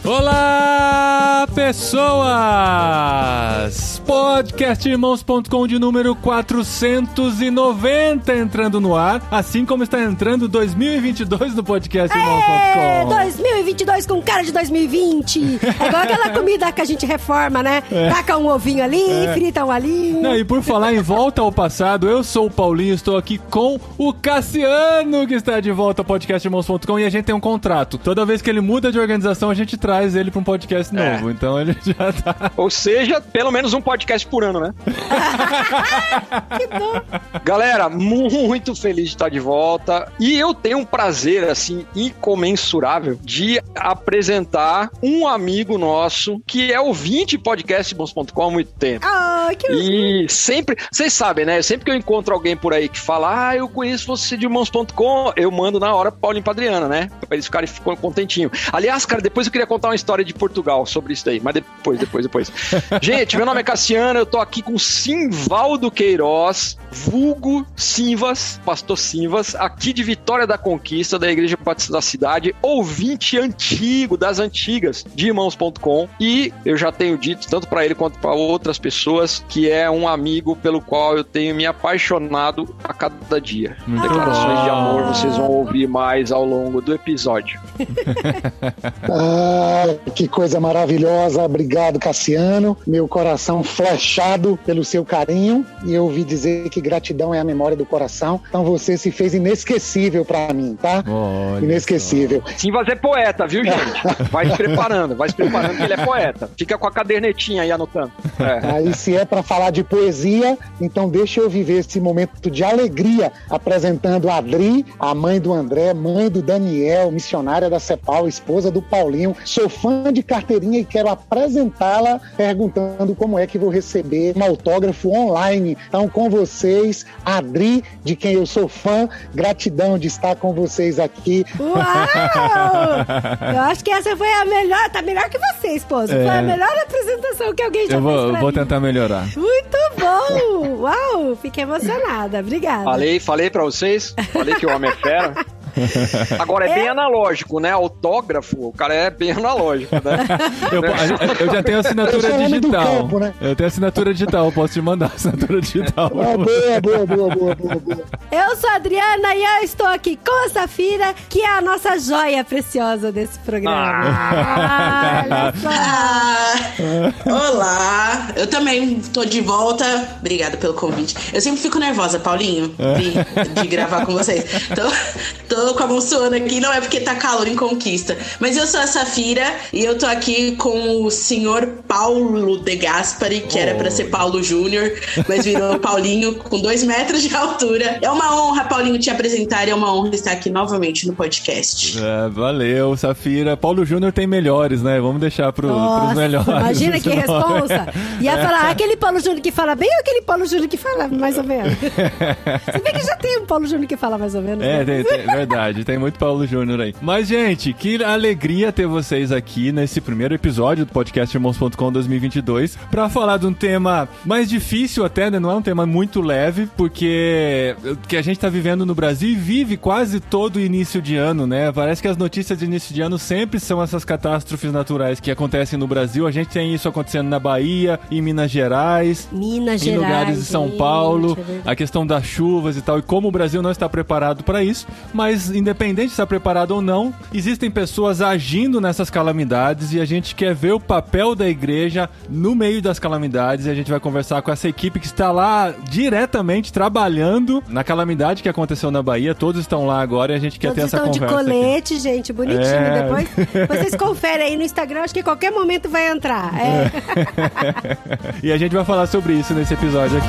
Olá, pessoas! Podcastirmãos.com de número 490 entrando no ar, assim como está entrando 2022 no podcastirmãos.com. 2022 com cara de 2020. É igual aquela comida que a gente reforma, né? Taca um ovinho ali, frita um ali. Não, e por falar em volta ao passado, eu sou o Paulinho, estou aqui com o Cassiano, que está de volta ao podcastirmãos.com, e a gente tem um contrato. Toda vez que ele muda de organização, a gente traz ele para um podcast novo. Então ele já tá... Ou seja, pelo menos um podcast por ano, né? Que bom. Galera, muito feliz de estar de volta. E eu tenho um prazer, assim, incomensurável de apresentar um amigo nosso que é ouvinte de podcastirmãos.com há muito tempo. Que E sempre, vocês sabem, né? Sempre que eu encontro alguém por aí que fala, eu conheço você de irmãos.com, eu mando na hora pro Paulinho e Adriana, né? Pra eles ficarem contentinhos. Aliás, cara, depois eu queria contar uma história de Portugal sobre isso daí, mas depois. Gente, meu nome é Cassiano, eu tô aqui com Simvaldo Queiroz, vulgo Simvas, pastor Simvas, aqui de Vitória da Conquista, da Igreja Batista da Cidade, ouvinte antigo, das antigas, de irmãos.com, e eu já tenho dito, tanto pra ele quanto pra outras pessoas, que é um amigo pelo qual eu tenho me apaixonado a cada dia. Declarações de amor vocês vão ouvir mais ao longo do episódio. Que coisa maravilhosa, obrigado Cassiano, meu coração flechado pelo seu carinho, e eu ouvi dizer que gratidão é a memória do coração, então você se fez inesquecível pra mim, tá? Olha inesquecível. Simvas é poeta, viu, gente? Vai se preparando que ele é poeta. Fica com a cadernetinha aí anotando. Aí se é pra falar de poesia, então deixa eu viver esse momento de alegria apresentando a Adri, a mãe do André, mãe do Daniel, missionária da CEPAL, esposa do Paulinho. Sou fã de carteirinha e quero apresentá-la perguntando como é que vou receber um autógrafo online. Então, com vocês, Adri, de quem eu sou fã, gratidão de estar com vocês aqui. Uau! Eu acho que essa foi a melhor, tá melhor que você, esposa. Foi a melhor apresentação que alguém já fez pra Eu vou mim. tentar melhorar. Muito bom! Uau! Fiquei emocionada. Obrigada. Falei pra vocês, falei que o homem é fera. Agora é bem analógico, né? Autógrafo, o cara é bem analógico, né? Eu já tenho assinatura digital. Campo, né? Eu tenho assinatura digital, eu posso te mandar assinatura digital. Boa. Eu sou a Adriana e eu estou aqui com a Safira, que é a nossa joia preciosa desse programa. Olha só. Olá, eu também tô de volta. Obrigada pelo convite. Eu sempre fico nervosa, Paulinho, de gravar com vocês. Tô com a mão suando aqui, não é porque tá calor em Conquista. Mas eu sou a Safira e eu tô aqui com o senhor Paulo De Gaspari, que era pra ser Paulo Júnior, mas virou Paulinho com 2 metros de altura. É uma honra, Paulinho, te apresentar, é uma honra estar aqui novamente no podcast. Valeu, Safira. Paulo Júnior tem melhores, né? Vamos deixar pros melhores. Imagina que responsa. Ia falar, aquele Paulo Júnior que fala bem ou aquele Paulo Júnior que fala mais ou menos? Você vê que já tem um Paulo Júnior que fala mais ou menos. Né? Verdade, tem muito Paulo Júnior aí. Mas, gente, que alegria ter vocês aqui nesse primeiro episódio do podcast Irmãos.com 2022 pra falar de um tema mais difícil até, né? Não é um tema muito leve, porque o que a gente tá vivendo no Brasil e vive quase todo início de ano, né? Parece que as notícias de início de ano sempre são essas catástrofes naturais que acontecem no Brasil. A gente tem isso acontecendo na Bahia, em Minas Gerais, em lugares de São Paulo, a questão das chuvas e tal, e como o Brasil não está preparado para isso. Mas independente de estar preparado ou não, existem pessoas agindo nessas calamidades e a gente quer ver o papel da igreja no meio das calamidades, e a gente vai conversar com essa equipe que está lá diretamente trabalhando na calamidade que aconteceu na Bahia. Todos estão lá agora e a gente quer ter essa conversa. Todos estão de colete, aqui. Gente, bonitinho. Depois vocês conferem aí no Instagram, acho que a qualquer momento vai entrar. E a gente vai falar sobre isso nesse episódio aqui.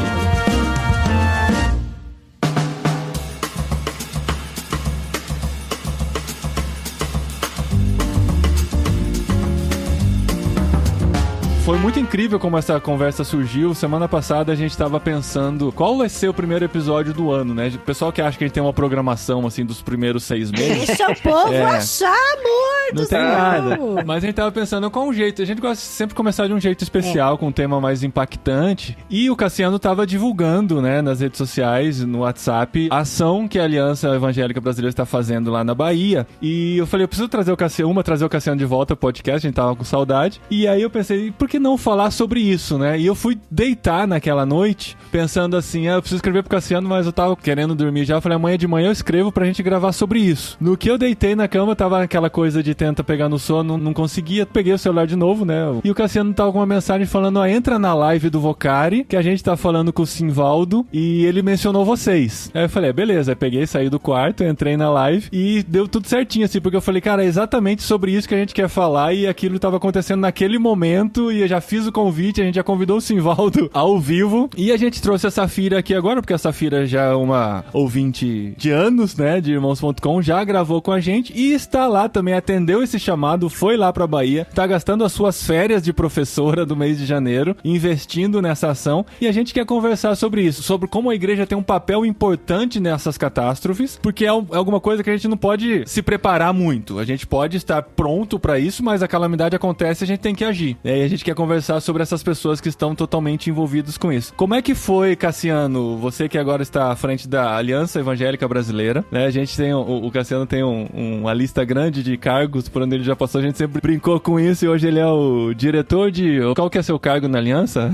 Foi muito incrível como essa conversa surgiu. Semana passada a gente tava pensando qual vai ser o primeiro episódio do ano, né? O pessoal que acha que a gente tem uma programação, assim, dos primeiros 6 meses. Deixa o povo achar, amor. Não tem nada. Mas a gente tava pensando qual um jeito. A gente gosta de sempre começar de um jeito especial, com um tema mais impactante. E o Cassiano tava divulgando, né, nas redes sociais, no WhatsApp, a ação que a Aliança Evangélica Brasileira está fazendo lá na Bahia. E eu falei, eu preciso trazer o Cassiano de volta ao podcast, a gente tava com saudade. E aí eu pensei, por que não falar sobre isso, né? E eu fui deitar naquela noite, pensando assim, eu preciso escrever pro Cassiano, mas eu tava querendo dormir já. Eu falei, amanhã de manhã eu escrevo pra gente gravar sobre isso. No que eu deitei na cama, tava aquela coisa de tenta pegar no sono, não conseguia. Peguei o celular de novo, né? E o Cassiano tava com uma mensagem falando, entra na live do Vocari, que a gente tá falando com o Simvaldo, e ele mencionou vocês. Aí eu falei, beleza. Aí peguei, saí do quarto, entrei na live, e deu tudo certinho, assim, porque eu falei, cara, é exatamente sobre isso que a gente quer falar, e aquilo tava acontecendo naquele momento, e eu já fiz o convite, a gente já convidou o Simvaldo ao vivo, e a gente trouxe a Safira aqui agora, porque a Safira já é uma ouvinte de anos, né, de Irmãos.com, já gravou com a gente, e está lá também, atendeu esse chamado, foi lá pra Bahia, tá gastando as suas férias de professora do mês de janeiro, investindo nessa ação, e a gente quer conversar sobre isso, sobre como a igreja tem um papel importante nessas catástrofes, porque é alguma coisa que a gente não pode se preparar muito, a gente pode estar pronto pra isso, mas a calamidade acontece e a gente tem que agir, e a gente quer conversar sobre essas pessoas que estão totalmente envolvidas com isso. Como é que foi, Cassiano, você que agora está à frente da Aliança Evangélica Brasileira, né? A gente tem, o Cassiano tem uma lista grande de cargos por onde ele já passou, a gente sempre brincou com isso e hoje ele é o diretor de... Qual que é seu cargo na Aliança?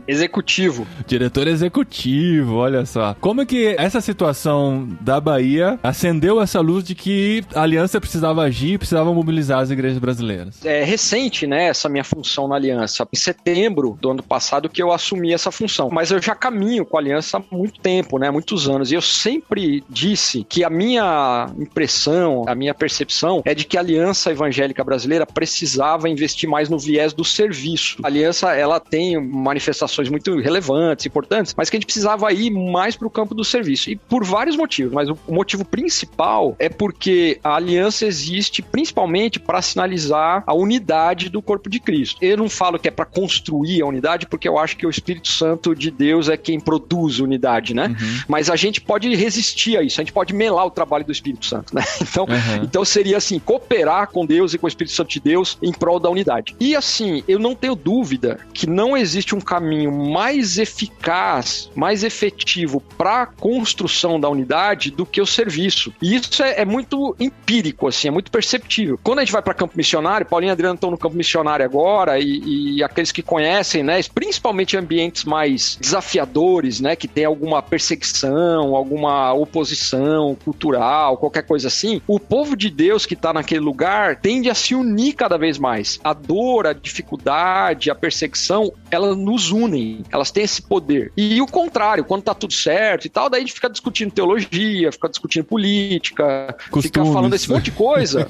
Executivo. Diretor executivo, olha só. Como é que essa situação da Bahia acendeu essa luz de que a Aliança precisava agir, precisava mobilizar as igrejas brasileiras? É recente, né, essa minha função na Aliança. Em setembro do ano passado que eu assumi essa função. Mas eu já caminho com a Aliança há muito tempo, né, muitos anos. E eu sempre disse que a minha impressão, a minha percepção é de que a Aliança Evangélica Brasileira precisava investir mais no viés do serviço. A Aliança, ela tem manifestações muito relevantes, importantes, mas que a gente precisava ir mais para o campo do serviço. E por vários motivos, mas o motivo principal é porque a Aliança existe principalmente para sinalizar a unidade do corpo de Cristo. Eu não falo que é para construir a unidade, porque eu acho que o Espírito Santo de Deus é quem produz unidade, né? Uhum. Mas a gente pode resistir a isso, a gente pode melar o trabalho do Espírito Santo, né? Então seria assim, cooperar com Deus e com o Espírito Santo de Deus em prol da unidade. E assim, eu não tenho dúvida que não existe um caminho mais eficaz, mais efetivo para a construção da unidade do que o serviço. E isso é muito empírico, assim, é muito perceptível. Quando a gente vai para campo missionário, Paulinho e Adriano estão no campo missionário agora, e aqueles que conhecem, né, principalmente ambientes mais desafiadores, né, que tem alguma perseguição, alguma oposição cultural, qualquer coisa assim, o povo de Deus que está naquele lugar tende a se unir cada vez mais. A dor, a dificuldade, a perseguição, elas nos unem, elas têm esse poder. E o contrário, quando tá tudo certo e tal, daí a gente fica discutindo teologia, fica discutindo política, costumes. Fica falando esse monte de coisa.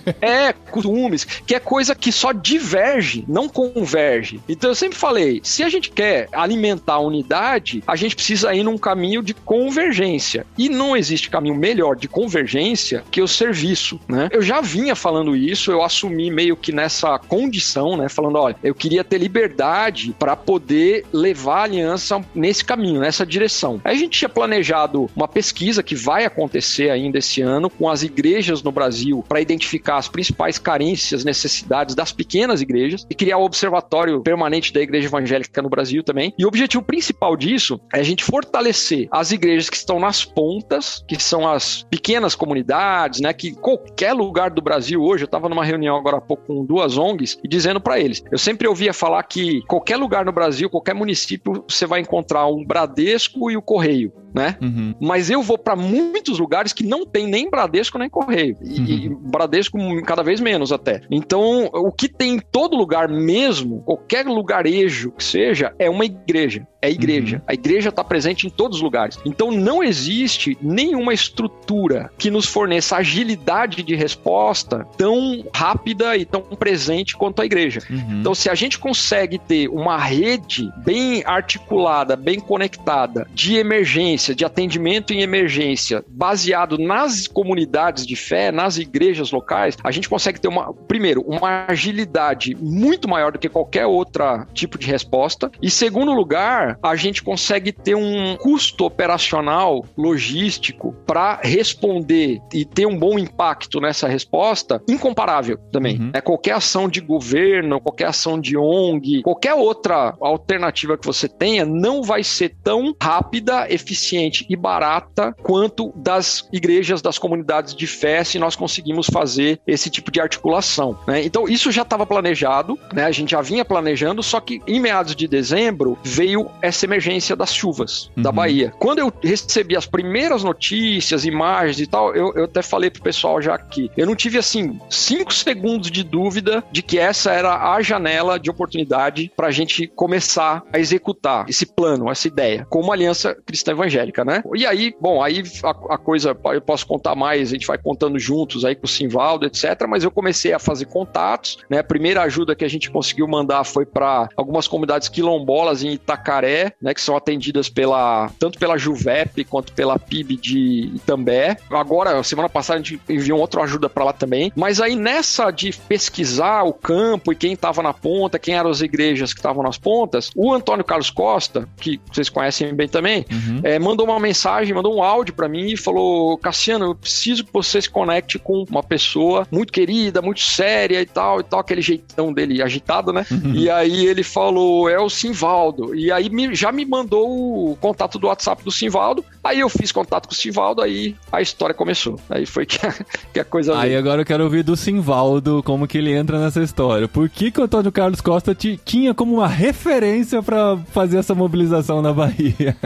Costumes, que é coisa que só diverge, não converge. Então eu sempre falei, se a gente quer alimentar a unidade, a gente precisa ir num caminho de convergência. E não existe caminho melhor de convergência que o serviço, né? Eu já vinha falando isso, eu assumi meio que nessa condição, né? Falando, olha, eu queria ter liberdade para poder levar a aliança nesse caminho, nessa direção. Aí a gente tinha planejado uma pesquisa que vai acontecer ainda esse ano com as igrejas no Brasil para identificar as principais carências, necessidades das pequenas igrejas e criar o observatório permanente da igreja evangélica no Brasil também. E o objetivo principal disso é a gente fortalecer as igrejas que estão nas pontas, que são as pequenas comunidades, né, que qualquer lugar do Brasil hoje, eu estava numa reunião agora há pouco com 2 ONGs e dizendo para eles, eu sempre ouvia falar que qualquer lugar no Brasil, qualquer município, você vai encontrar um Bradesco e o Correio, né? Uhum. Mas eu vou para muitos lugares que não tem nem Bradesco nem Correio. E Bradesco cada vez menos até. Então, o que tem em todo lugar mesmo, qualquer lugarejo que seja, é uma igreja. É a igreja. Uhum. A igreja está presente em todos os lugares. Então, não existe nenhuma estrutura que nos forneça agilidade de resposta tão rápida e tão presente quanto a igreja. Uhum. Então, se a gente consegue ter uma rede bem articulada, bem conectada, de emergência, emergência, de atendimento em emergência, baseado nas comunidades de fé, nas igrejas locais, a gente consegue ter primeiro, uma agilidade muito maior do que qualquer outro tipo de resposta, e segundo lugar, a gente consegue ter um custo operacional, logístico, para responder e ter um bom impacto nessa resposta incomparável também. Qualquer ação de governo, qualquer ação de ONG, qualquer outra alternativa que você tenha, não vai ser tão rápida, eficiente e barata quanto das igrejas, das comunidades de fé, se nós conseguimos fazer esse tipo de articulação, né? Então, isso já estava planejado, né? A gente já vinha planejando, só que em meados de dezembro veio essa emergência das chuvas da Bahia. Quando eu recebi as primeiras notícias, imagens e tal, eu até falei pro pessoal já aqui, eu não tive, assim, 5 segundos de dúvida de que essa era a janela de oportunidade pra gente começar a executar esse plano, essa ideia, como Aliança Cristã Evangélica, né? E aí, bom, aí a coisa, eu posso contar mais, a gente vai contando juntos aí com o Simvaldo, etc, mas eu comecei a fazer contatos, né? A primeira ajuda que a gente conseguiu mandar foi para algumas comunidades quilombolas em Itacaré, né, que são atendidas tanto pela Juvep quanto pela PIB de Itambé. Agora, semana passada, a gente enviou outra ajuda para lá também, mas aí nessa de pesquisar o campo e quem estava na ponta, quem eram as igrejas que estavam nas pontas, o Antônio Carlos Costa, que vocês conhecem bem também, mandou uma mensagem, mandou um áudio para mim e falou: Cassiano, eu preciso que você se conecte com uma pessoa muito querida, muito séria e tal, aquele jeitão dele agitado, né? E aí ele falou, é o Simvaldo. E aí já me mandou o contato do WhatsApp do Simvaldo. Aí eu fiz contato com o Simvaldo, aí a história começou. Aí foi que a coisa Aí veio. agora eu quero ouvir do Simvaldo como que ele entra nessa história. Por que o Antônio Carlos Costa tinha como uma referência para fazer essa mobilização na Bahia?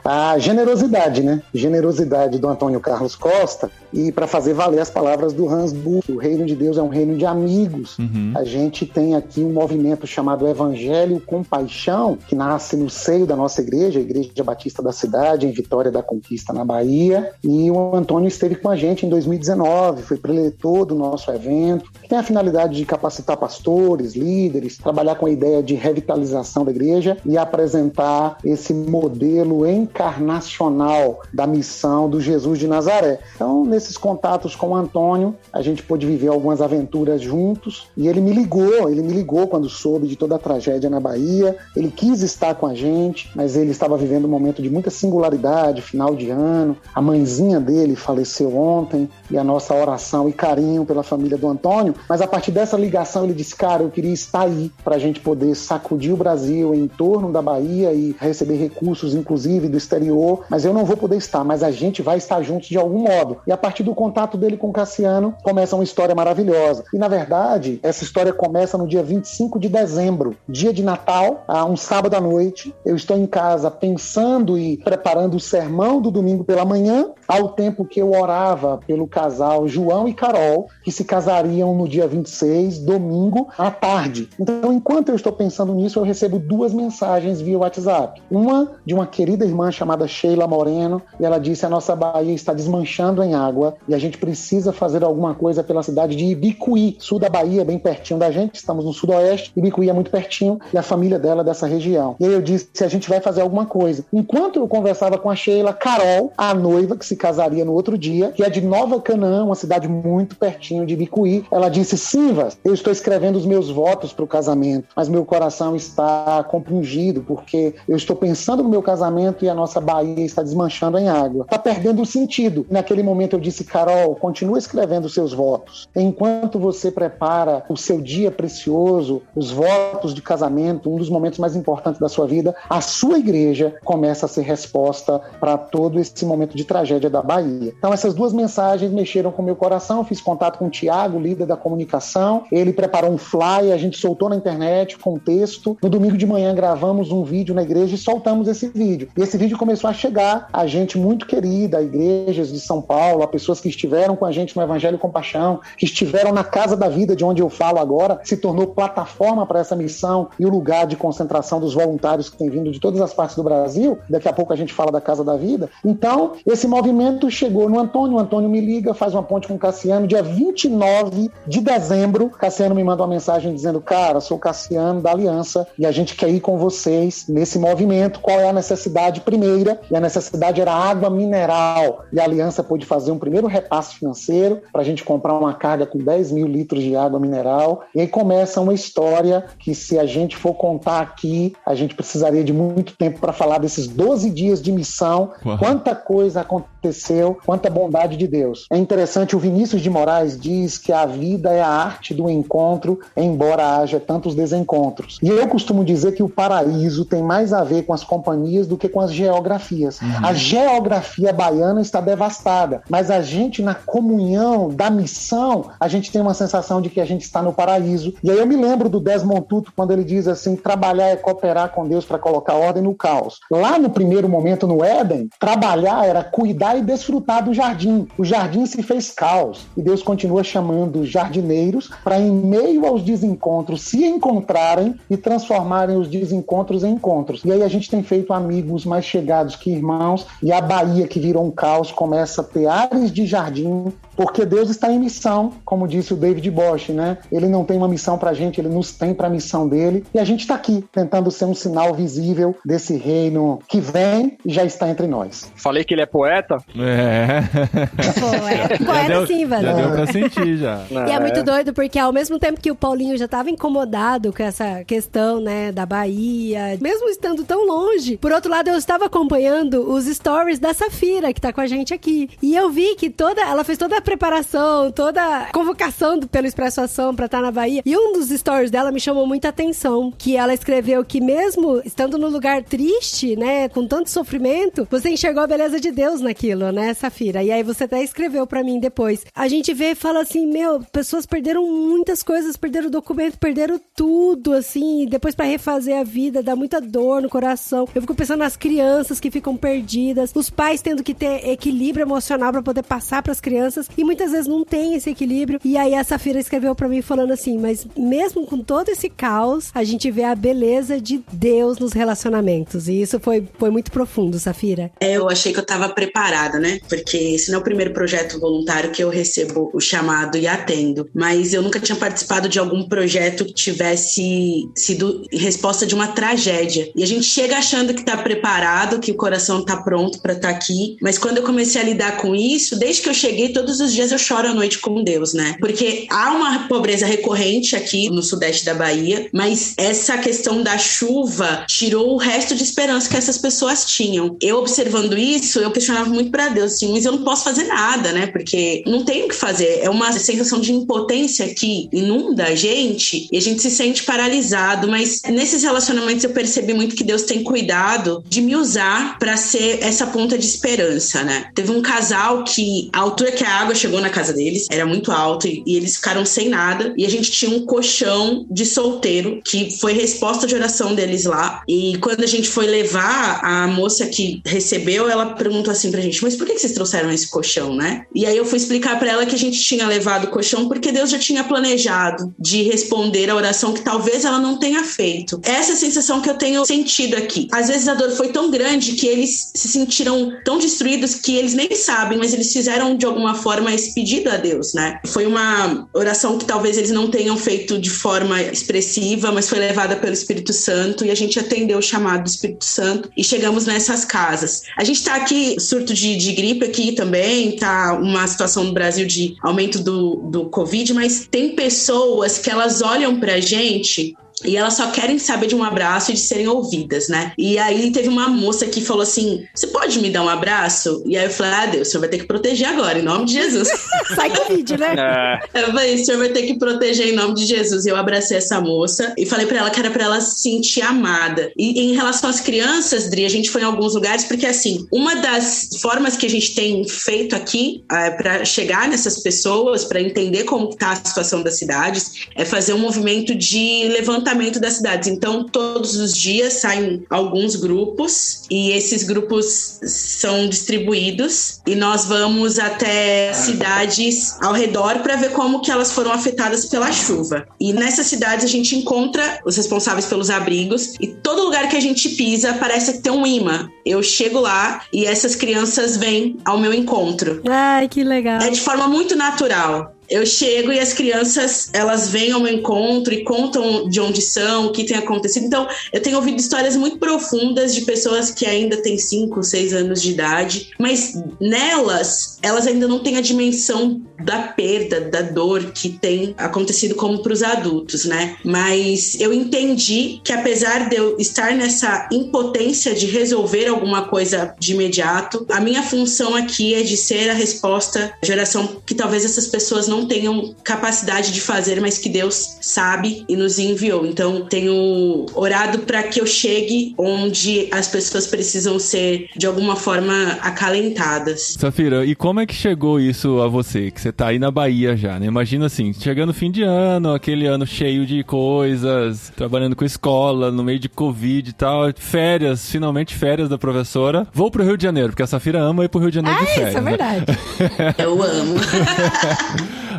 A generosidade, né? Generosidade do Antônio Carlos Costa, e para fazer valer as palavras do Hans Buch, o reino de Deus é um reino de amigos. A gente tem aqui um movimento chamado Evangelho com Paixão, que nasce no seio da nossa igreja, a Igreja Batista da cidade, em Vitória da Conquista, na Bahia, e o Antônio esteve com a gente em 2019, foi preletor do nosso evento, que tem a finalidade de capacitar pastores, líderes, trabalhar com a ideia de revitalização da igreja e apresentar esse modelo encarnacional da missão do Jesus de Nazaré. Então, nesses contatos com o Antônio, a gente pôde viver algumas aventuras juntos, e ele me ligou quando soube de toda a tragédia na Bahia. Ele quis estar com a gente, mas ele estava vivendo um momento de muita singularidade, final de ano, a mãezinha dele faleceu ontem, e a nossa oração e carinho pela família do Antônio. Mas a partir dessa ligação ele disse, cara, eu queria estar aí para a gente poder sacudir o Brasil em torno da Bahia e receber recursos, inclusive do exterior, mas eu não vou poder estar, mas a gente vai estar juntos de algum modo. E a partir do contato dele com o Cassiano, começa uma história maravilhosa. E na verdade, essa história começa no dia 25 de dezembro, dia de Natal, um sábado à noite. Eu estou em casa pensando e preparando o sermão do domingo pela manhã, ao tempo que eu orava pelo casal João e Carol, que se casariam no dia 26, domingo, à tarde. Então, enquanto eu estou pensando nisso, eu recebo 2 mensagens via WhatsApp. Uma de uma querida irmã chamada Sheila Moreno, e ela disse, a nossa Bahia está desmanchando em água e a gente precisa fazer alguma coisa pela cidade de Ibicuí, sul da Bahia, bem pertinho da gente, estamos no sudoeste, Ibicuí é muito pertinho, e a família dela é dessa região. E aí eu disse, a gente vai fazer alguma coisa. Enquanto eu conversava com a Sheila, Carol, a noiva que se casaria no outro dia, que é de Nova Canaã, uma cidade muito pertinho de Ibicuí, ela disse, Silvas, eu estou escrevendo os meus votos para o casamento, mas meu coração está compungido, porque eu estou pensando no meu casamento e a nossa Bahia está desmanchando em água. Está perdendo o sentido. Naquele momento eu disse, Carol, continua escrevendo os seus votos. Enquanto você prepara o seu dia precioso, os votos de casamento, um dos momentos mais importantes da sua vida, a sua igreja começa a ser resposta para todo esse momento de tragédia da Bahia. Então essas 2 mensagens mexeram com o meu coração, fiz contato com o Tiago, líder da comunicação, ele preparou um flyer, a gente soltou na internet com texto. No domingo de manhã gravamos um vídeo na igreja e soltamos esse vídeo. E esse vídeo começou a chegar a gente muito querida, a igrejas de São Paulo, a pessoas que estiveram com a gente no Evangelho com Paixão, que estiveram na Casa da Vida, de onde eu falo agora, se tornou plataforma para essa missão e o lugar de concentração dos voluntários que têm vindo de todas as partes do Brasil. Daqui a pouco a gente fala da Casa da Vida. vida. Então, esse movimento chegou no Antônio, o Antônio me liga, faz uma ponte com o Cassiano, dia 29 de dezembro, Cassiano me manda uma mensagem dizendo, cara, sou o Cassiano da Aliança e a gente quer ir com vocês nesse movimento, qual é a necessidade primeira? E a necessidade era água mineral, e a Aliança pôde fazer um primeiro repasse financeiro para a gente comprar uma carga com 10 mil litros de água mineral, e aí começa uma história que, se a gente for contar aqui, a gente precisaria de muito tempo para falar desses 12 dias de missão. Uau. Quanta coisa aconteceu, quanta bondade de Deus. É interessante, o Vinícius de Moraes diz que a vida é a arte do encontro, embora haja tantos desencontros. E eu costumo dizer que o paraíso tem mais a ver com as companhias do que com as geografias. A geografia baiana está devastada, mas a gente, na comunhão da missão, a gente tem uma sensação de que a gente está no paraíso. E aí eu me lembro do Desmond Tutu, quando ele diz assim, trabalhar é cooperar com Deus para colocar ordem no caos. Lá no primeiro momento no Éden, trabalhar era cuidar e desfrutar do jardim. O jardim se fez caos, e Deus continua chamando os jardineiros para, em meio aos desencontros, se encontrarem e transformarem os desencontros em encontros. E aí a gente tem feito amigos mais chegados que irmãos, e a Bahia, que virou um caos, começa a ter ares de jardim, porque Deus está em missão, como disse o David Bosch, né? Ele não tem uma missão pra gente, ele nos tem pra missão dele, e a gente está aqui, tentando ser um sinal visível desse reino que vem e já está entre nós. Falei que ele é poeta? Poeta sim, velho. Já deu pra sentir, já. E é muito doido, porque ao mesmo tempo que o Paulinho já estava incomodado com essa questão, né, da Bahia, mesmo estando tão longe, por outro lado, eu estava acompanhando os stories da Safira, que tá com a gente aqui. E eu vi que ela fez toda a preparação, toda a convocação pelo Expresso Ação pra estar na Bahia. E um dos stories dela me chamou muita atenção, que ela escreveu que mesmo estando num lugar triste, né, com tanto sofrimento, você enxergou a beleza de Deus naquilo, né, Safira? E aí você até escreveu pra mim depois. A gente vê e fala assim, pessoas perderam muitas coisas, perderam o documento, perderam tudo, assim, e depois pra refazer a vida, dá muita dor no coração. Eu fico pensando nas crianças que ficam perdidas, os pais tendo que ter equilíbrio emocional pra poder passar pras crianças, e muitas vezes não tem esse equilíbrio. E aí a Safira escreveu pra mim falando assim, mas mesmo com todo esse caos, a gente vê a beleza de Deus nos relacionamentos. E isso foi muito profundo, Safira. Eu achei que eu tava preparada, né? Porque esse não é o primeiro projeto voluntário que eu recebo o chamado e atendo. Mas eu nunca tinha participado de algum projeto que tivesse sido em resposta de uma tragédia. E a gente chega achando que tá preparado, que o coração tá pronto pra estar aqui. Mas quando eu comecei a lidar com isso, desde que eu cheguei, todos os dias eu choro à noite com Deus, né? Porque há uma pobreza recorrente aqui no sudeste da Bahia, mas essa questão da chuva tirou o resto de esperança que essas pessoas tinham. Eu observando isso, eu questionava muito pra Deus, assim, mas eu não posso fazer nada, né? Porque não tem o que fazer. É uma sensação de impotência que inunda a gente e a gente se sente paralisado, mas nesses relacionamentos eu percebi muito que Deus tem cuidado de me usar pra ser essa ponta de esperança, né? Teve um casal que a altura que a água chegou na casa deles era muito alta e eles ficaram sem nada, e a gente tinha um colchão de solteiro que foi resposta de oração deles lá. E quando a gente foi levar, a moça que recebeu, ela perguntou assim pra gente, mas por que vocês trouxeram esse colchão, né? E aí eu fui explicar pra ela que a gente tinha levado o colchão porque Deus já tinha planejado de responder a oração que talvez ela não tenha feito. Essa é a sensação que eu tenho sentido aqui. Às vezes a dor foi tão grande que eles se sentiram tão destruídos que eles nem sabem, mas eles fizeram de alguma forma esse pedido a Deus, né? Foi uma oração que talvez eles não tenham feito de forma expressiva, mas foi levada pelo Espírito Santo, e a gente atendeu o chamado do Espírito Santo e chegamos nessas casas. A gente tá aqui, surto de gripe aqui também, tá uma situação no Brasil de aumento do Covid, mas tem pessoas que elas olham pra gente e elas só querem saber de um abraço e de serem ouvidas, né? E aí teve uma moça que falou assim, você pode me dar um abraço? E aí eu falei, Deus, o senhor vai ter que proteger agora, em nome de Jesus. Sai Covid, né? Eu falei, o senhor vai ter que proteger em nome de Jesus. E eu abracei essa moça e falei pra ela que era pra ela se sentir amada. E em relação às crianças, Dri, a gente foi em alguns lugares, porque assim, uma das formas que a gente tem feito aqui pra chegar nessas pessoas, pra entender como tá a situação das cidades, é fazer um movimento de levantamento levantamento das cidades. Então, todos os dias saem alguns grupos e esses grupos são distribuídos e nós vamos até cidades ao redor para ver como que elas foram afetadas pela chuva. E nessas cidades a gente encontra os responsáveis pelos abrigos e todo lugar que a gente pisa parece ter um imã. Eu chego lá e essas crianças vêm ao meu encontro. Ai, que legal. É de forma muito natural. Eu chego e as crianças, elas vêm ao meu encontro e contam de onde são, o que tem acontecido. Então, eu tenho ouvido histórias muito profundas de pessoas que ainda têm 5, 6 anos de idade, mas nelas, elas ainda não têm a dimensão da perda, da dor que tem acontecido como para os adultos, né? Mas eu entendi que apesar de eu estar nessa impotência de resolver alguma coisa de imediato, a minha função aqui é de ser a resposta, a geração que talvez essas pessoas não tenham capacidade de fazer, mas que Deus sabe e nos enviou. Então, tenho orado para que eu chegue onde as pessoas precisam ser, de alguma forma, acalentadas. Safira, e como é que chegou isso a você? Que você tá aí na Bahia já, né? Imagina assim, chegando fim de ano, aquele ano cheio de coisas, trabalhando com escola, no meio de Covid e tal, férias, finalmente férias da professora. Vou pro Rio de Janeiro, porque a Safira ama ir pro Rio de Janeiro de férias. Isso é verdade. Né? Eu amo.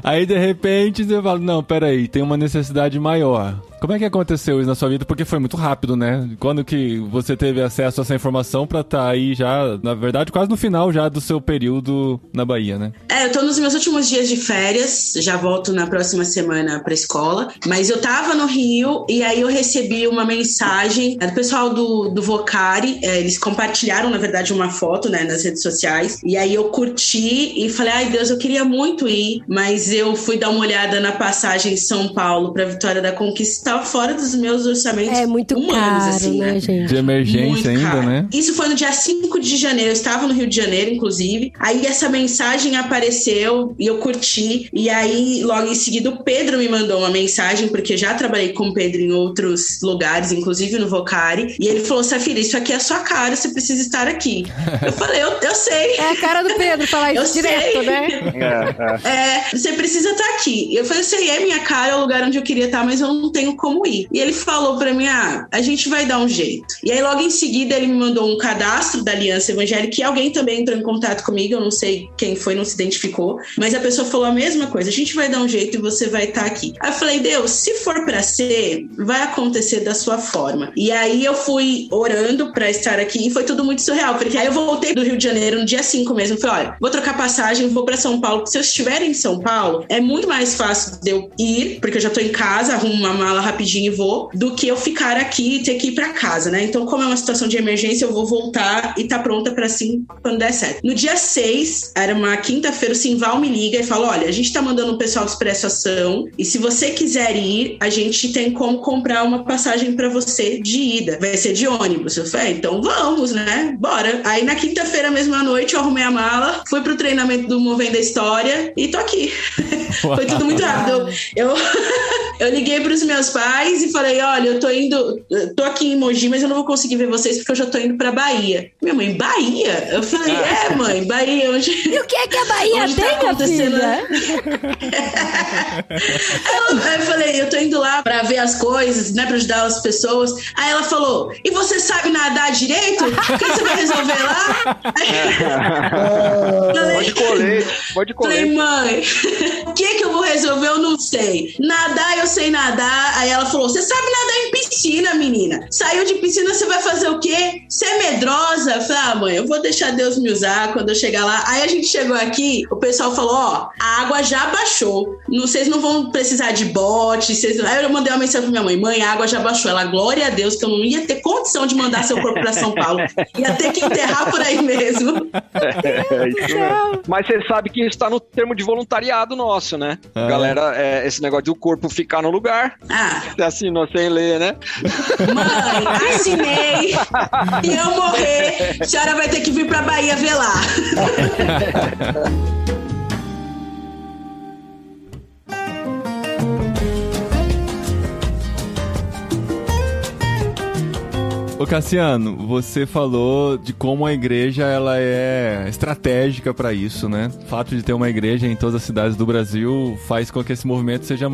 Aí, de repente, você fala, não, peraí, tem uma necessidade maior. Como é que aconteceu isso na sua vida? Porque foi muito rápido, né? Quando que você teve acesso a essa informação pra estar aí já, na verdade, quase no final já do seu período na Bahia, né? Eu tô nos meus últimos dias de férias, já volto na próxima semana pra escola, mas eu tava no Rio e aí eu recebi uma mensagem do pessoal do Vocari, eles compartilharam, na verdade, uma foto, né, nas redes sociais, e aí eu curti e falei, ai Deus, eu queria muito ir, mas eu fui dar uma olhada na passagem São Paulo pra Vitória da Conquista, fora dos meus orçamentos muito humanos, caro, assim, né? gente? De emergência muito ainda, caro. Né? Isso foi no dia 5 de janeiro, eu estava no Rio de Janeiro, inclusive. Aí essa mensagem apareceu e eu curti. E aí, logo em seguida, o Pedro me mandou uma mensagem, porque eu já trabalhei com o Pedro em outros lugares, inclusive no Vocari. E ele falou, Safira, isso aqui é a sua cara, você precisa estar aqui. Eu falei, eu sei. É a cara do Pedro falar isso direto, né? Você precisa estar aqui. Eu falei, sei, é minha cara, é o lugar onde eu queria estar, mas eu não tenho como ir. E ele falou pra mim, a gente vai dar um jeito. E aí logo em seguida ele me mandou um cadastro da Aliança Evangélica, que alguém também entrou em contato comigo, eu não sei quem foi, não se identificou, mas a pessoa falou a mesma coisa, a gente vai dar um jeito e você vai estar aqui. Aí eu falei, Deus, se for pra ser, vai acontecer da sua forma. E aí eu fui orando pra estar aqui e foi tudo muito surreal, porque aí eu voltei do Rio de Janeiro no dia 5 mesmo, falei, olha, vou trocar passagem, vou pra São Paulo, porque se eu estiver em São Paulo, é muito mais fácil de eu ir, porque eu já tô em casa, arrumo uma mala rapidinho e vou, do que eu ficar aqui e ter que ir pra casa, né? Então, como é uma situação de emergência, eu vou voltar e tá pronta pra assim, quando der certo. No dia 6, era uma quinta-feira, o Simval me liga e fala, olha, a gente tá mandando um pessoal do Expresso Ação e se você quiser ir, a gente tem como comprar uma passagem pra você de ida. Vai ser de ônibus. Eu falei, então vamos, né? Bora. Aí, na quinta-feira, mesma noite, eu arrumei a mala, fui pro treinamento do Movendo a História e tô aqui. Foi tudo muito rápido. Eu liguei pros meus pais e falei, olha, eu tô aqui em Mogi, mas eu não vou conseguir ver vocês porque eu já tô indo pra Bahia. Minha mãe, Bahia? Eu falei, mãe, Bahia, onde... E o que é que a Bahia tem, tá acontecendo? Eu falei, eu tô indo lá pra ver as coisas, né, pra ajudar as pessoas. Aí ela falou, e você sabe nadar direito? O que você vai resolver lá? Pode colher. Falei, mãe, o que eu vou resolver? Eu não sei. Nadar, eu sei nadar. Aí ela falou, você sabe nadar em piscina, menina. Saiu de piscina, você vai fazer o quê? Você é medrosa? Eu falei, mãe, eu vou deixar Deus me usar quando eu chegar lá. Aí a gente chegou aqui, o pessoal falou, a água já baixou. Vocês não vão precisar de bote. Aí eu mandei uma mensagem pra minha mãe, a água já baixou. Ela, glória a Deus, que eu não ia ter condição de mandar seu corpo pra São Paulo. Ia ter que enterrar por aí mesmo. Mas você sabe que isso tá no termo de voluntariado nosso, né? Galera, esse negócio do corpo ficar no lugar. Você assinou sem ler, né? Mãe, assinei. Se eu morrer, a senhora vai ter que vir pra Bahia velar. Ô Ô Cassiano, você falou de como a igreja ela é estratégica para isso, né? O fato de ter uma igreja em todas as cidades do Brasil faz com que esse movimento seja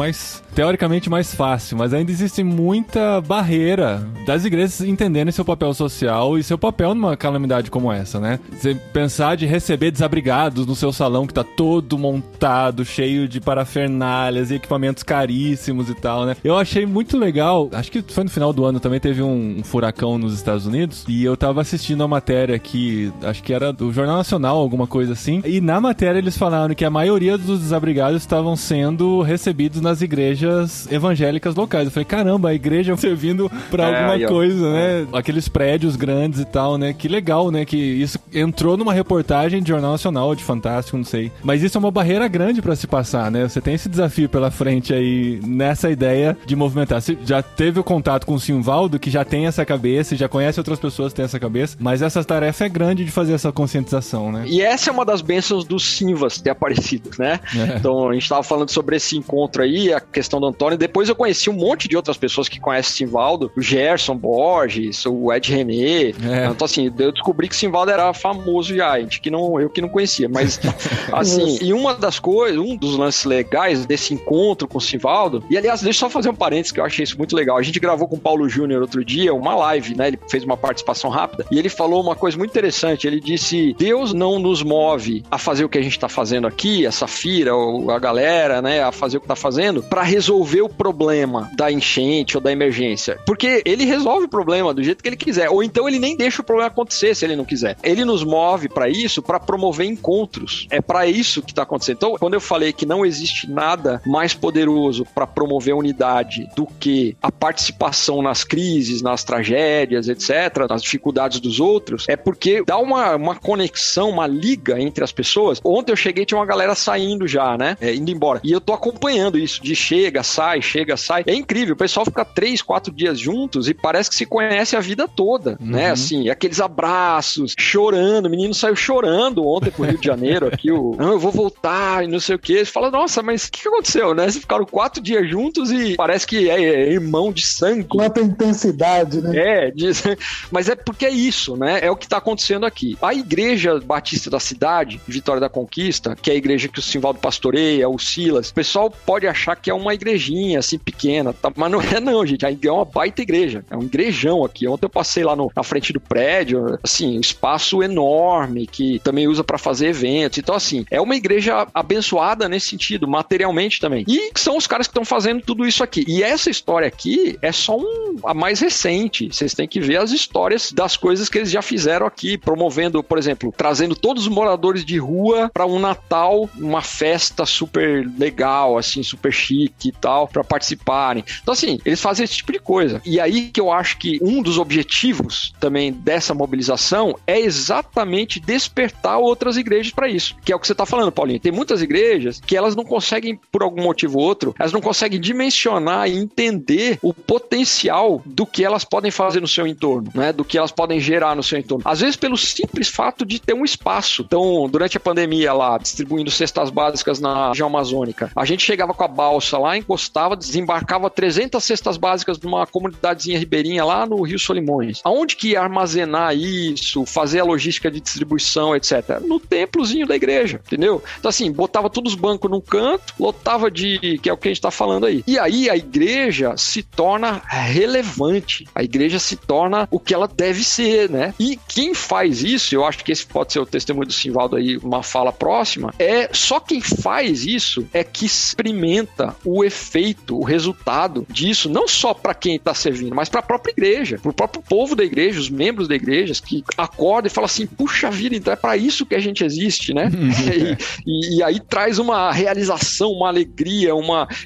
teoricamente mais fácil, mas ainda existe muita barreira das igrejas entenderem seu papel social e seu papel numa calamidade como essa, né? Você pensar de receber desabrigados no seu salão que tá todo montado, cheio de parafernálias e equipamentos caríssimos e tal, né? Eu achei muito legal, acho que foi no final do ano também, teve um furacão nos Estados Unidos, e eu tava assistindo a matéria aqui, acho que era do Jornal Nacional, alguma coisa assim, e na matéria eles falaram que a maioria dos desabrigados estavam sendo recebidos nas igrejas evangélicas locais. Eu falei, caramba, a igreja servindo pra alguma coisa, né? Aqueles prédios grandes e tal, né? Que legal, né? Que isso entrou numa reportagem de Jornal Nacional, de Fantástico, não sei. Mas isso é uma barreira grande pra se passar, né? Você tem esse desafio pela frente aí, nessa ideia de movimentar. Você já teve o contato com o Simvaldo, que já tem essa cabeça, e já conhece outras pessoas que têm essa cabeça, mas essa tarefa é grande de fazer essa conscientização, né? E essa é uma das bênçãos dos Simvas ter aparecido, né? Então, a gente tava falando sobre esse encontro aí, a questão do Antônio. Depois eu conheci um monte de outras pessoas que conhecem Simvaldo, o Gerson Borges, o Ed René. Então, assim, eu descobri que Simvaldo era famoso já, eu que não conhecia, mas, assim, e uma das coisas, um dos lances legais desse encontro com o Simvaldo, e aliás, deixa eu só fazer um parênteses, que eu achei isso muito legal. A gente gravou com o Paulo Júnior outro dia, uma live, né? Ele fez uma participação rápida, e ele falou uma coisa muito interessante. Ele disse, Deus não nos move a fazer o que a gente tá fazendo aqui, a Safira, ou a galera, né, a fazer o que tá fazendo, pra resolver o problema da enchente ou da emergência. Porque ele resolve o problema do jeito que ele quiser, ou então ele nem deixa o problema acontecer se ele não quiser. Ele nos move pra isso, pra promover encontros. É pra isso que tá acontecendo. Então, quando eu falei que não existe nada mais poderoso pra promover unidade do que a participação nas crises, nas tragédias, etc., nas dificuldades dos outros, é porque dá uma conexão, uma liga entre as pessoas. Ontem eu cheguei, tinha uma galera saindo já, né? Indo embora. E eu tô acompanhando isso, de chega, sai. É incrível, o pessoal fica 3, 4 dias juntos e parece que se conhece a vida toda, né? Assim, aqueles abraços, chorando, o menino saiu chorando ontem pro Rio de Janeiro, aqui, eu vou voltar e não sei o quê. Você fala, nossa, mas o que aconteceu, né? Vocês ficaram 4 dias juntos e parece que é irmão de sangue. Quanta intensidade, né? Mas é porque é isso, né? É o que tá acontecendo aqui. A Igreja Batista da cidade, Vitória da Conquista, que é a igreja que o Simvaldo pastoreia, o Silas, o pessoal pode achar que é uma igrejinha, assim, pequena, tá? Mas não é não, gente. É uma baita igreja. É um igrejão aqui. Ontem eu passei lá na frente do prédio, assim, um espaço enorme, que também usa pra fazer eventos. Então, assim, é uma igreja abençoada nesse sentido, materialmente também. E são os caras que estão fazendo tudo isso aqui. E essa história aqui é só a mais recente. Vocês têm que ver as histórias das coisas que eles já fizeram aqui, promovendo, por exemplo, trazendo todos os moradores de rua para um Natal, uma festa super legal, assim, super chique e tal, para participarem. Então, assim, eles fazem esse tipo de coisa. E aí que eu acho que um dos objetivos também dessa mobilização é exatamente despertar outras igrejas para isso, que é o que você tá falando, Paulinho. Tem muitas igrejas que elas não conseguem, por algum motivo ou outro, elas não conseguem dimensionar e entender o potencial do que elas podem fazer no seu entorno, né? Do que elas podem gerar no seu entorno. Às vezes pelo simples fato de ter um espaço. Então, durante a pandemia lá, distribuindo cestas básicas na região amazônica, a gente chegava com a balsa lá, encostava, desembarcava 300 cestas básicas numa comunidadezinha ribeirinha lá no Rio Solimões. Aonde que ia armazenar isso, fazer a logística de distribuição, etc? No templozinho da igreja, entendeu? Então, assim, botava todos os bancos num canto, lotava que é o que a gente tá falando aí. E aí a igreja se torna relevante. A igreja se torna o que ela deve ser, né? E quem faz isso, eu acho que esse pode ser o testemunho do Simvaldo aí, uma fala próxima, só quem faz isso é que experimenta o efeito, o resultado disso, não só para quem está servindo, mas para a própria igreja, para o próprio povo da igreja, os membros da igreja, que acordam e falam assim, puxa vida, então é para isso que a gente existe, né? e aí traz uma realização, uma alegria,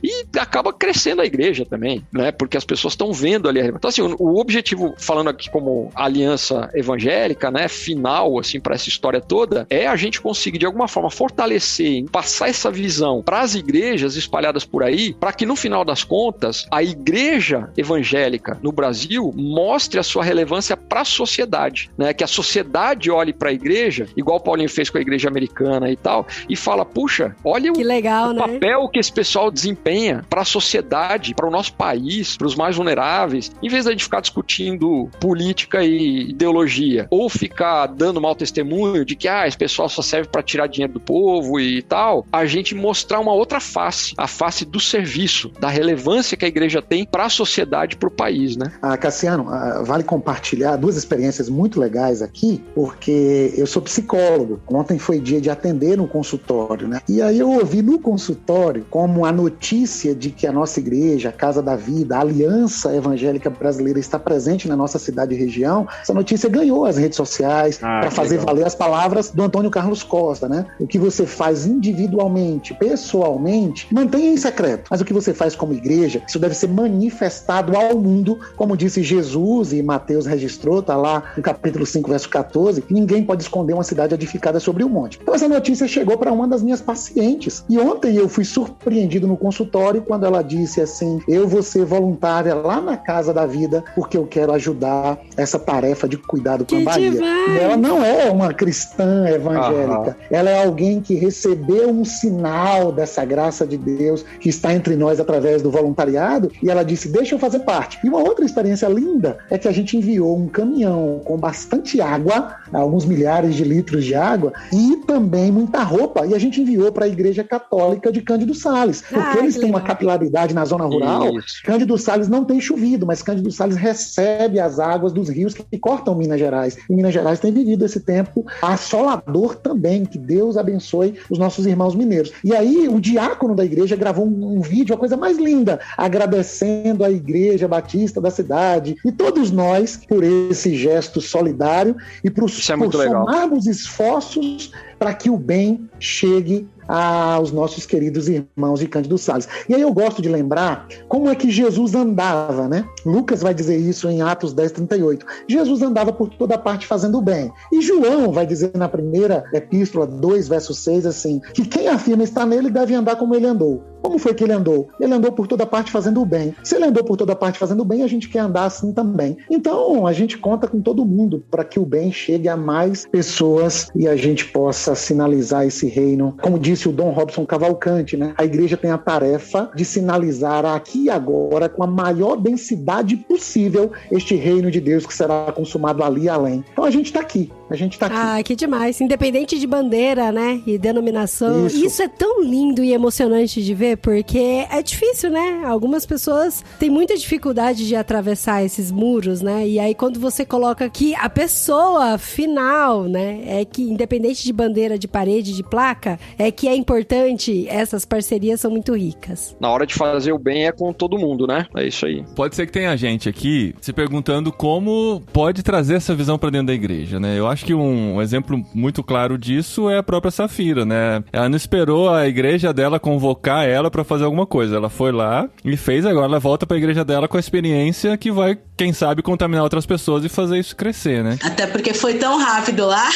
e acaba crescendo a igreja também, né? Porque as pessoas estão vendo ali. Então, assim, o objetivo, falando aqui como aliança evangélica, né, final, assim, para essa história toda, é a gente conseguir, de alguma forma, fortalecer, passar essa visão para as igrejas espalhadas por aí, para que, no final das contas, a igreja evangélica no Brasil mostre a sua relevância para a sociedade, né? Que a sociedade olhe para a igreja, igual o Paulinho fez com a igreja americana e tal, e fala, puxa, olha o papel que esse pessoal desempenha para a sociedade, para o nosso país, para os mais vulneráveis, em vez da gente ficar discutindo discutindo política e ideologia, ou ficar dando mau testemunho de que esse pessoal só serve para tirar dinheiro do povo e tal, a gente mostrar uma outra face, a face do serviço, da relevância que a igreja tem para a sociedade, para o país, né? Cassiano, vale compartilhar duas experiências muito legais aqui, porque eu sou psicólogo. Ontem foi dia de atender no consultório, né? E aí eu ouvi no consultório como a notícia de que a nossa igreja, a Casa da Vida, a Aliança Evangélica Brasileira está presente na nossa cidade e região. Essa notícia ganhou as redes sociais para fazer valer as palavras do Antônio Carlos Costa, né? O que você faz individualmente, pessoalmente, mantenha em secreto. Mas o que você faz como igreja, isso deve ser manifestado ao mundo, como disse Jesus e Mateus registrou, tá lá no capítulo 5, verso 14, que ninguém pode esconder uma cidade edificada sobre o monte. Então essa notícia chegou para uma das minhas pacientes. E ontem eu fui surpreendido no consultório quando ela disse assim: eu vou ser voluntária lá na Casa da Vida porque eu quero ajudar essa tarefa de cuidado com a Bahia. E ela não é uma cristã evangélica. Ela é alguém que recebeu um sinal dessa graça de Deus que está entre nós através do voluntariado, e ela disse: deixa eu fazer parte. E uma outra experiência linda é que a gente enviou um caminhão com bastante água, alguns milhares de litros de água, e também muita roupa, e a gente enviou para a Igreja Católica de Cândido Sales, porque eles têm uma capilaridade na zona rural. Cândido Sales não tem chovido, mas Cândido Sales recebe as águas dos rios que cortam Minas Gerais. E Minas Gerais tem vivido esse tempo assolador também. Que Deus abençoe os nossos irmãos mineiros. E aí o diácono da igreja gravou um vídeo, a coisa mais linda, agradecendo a Igreja Batista da cidade e todos nós por esse gesto solidário e por somarmos esforços para que o bem chegue aos nossos queridos irmãos de Cândido Sales. E aí eu gosto de lembrar como é que Jesus andava, né? Lucas vai dizer isso em Atos 10:38. Jesus andava por toda parte fazendo o bem. E João vai dizer na primeira epístola 2, verso 6, assim, que quem afirma estar nele deve andar como ele andou. Como foi que ele andou? Ele andou por toda parte fazendo o bem. Se ele andou por toda parte fazendo o bem, a gente quer andar assim também. Então, a gente conta com todo mundo para que o bem chegue a mais pessoas e a gente possa sinalizar esse reino. Como disse o Dom Robson Cavalcante, né? A igreja tem a tarefa de sinalizar aqui e agora, com a maior densidade possível, este reino de Deus que será consumado ali e além. Então, a gente está aqui. A gente tá aqui. Que demais. Independente de bandeira, né? E denominação. Isso é tão lindo e emocionante de ver, porque é difícil, né? Algumas pessoas têm muita dificuldade de atravessar esses muros, né? E aí, quando você coloca que a pessoa final, né? É que, independente de bandeira, de parede, de placa, é que é importante, essas parcerias são muito ricas. Na hora de fazer o bem é com todo mundo, né? É isso aí. Pode ser que tenha gente aqui se perguntando como pode trazer essa visão pra dentro da igreja, né? Eu acho que um exemplo muito claro disso é a própria Safira, né? Ela não esperou a igreja dela convocar ela pra fazer alguma coisa. Ela foi lá e fez, agora ela volta pra igreja dela com a experiência que vai, quem sabe, contaminar outras pessoas e fazer isso crescer, né? Até porque foi tão rápido lá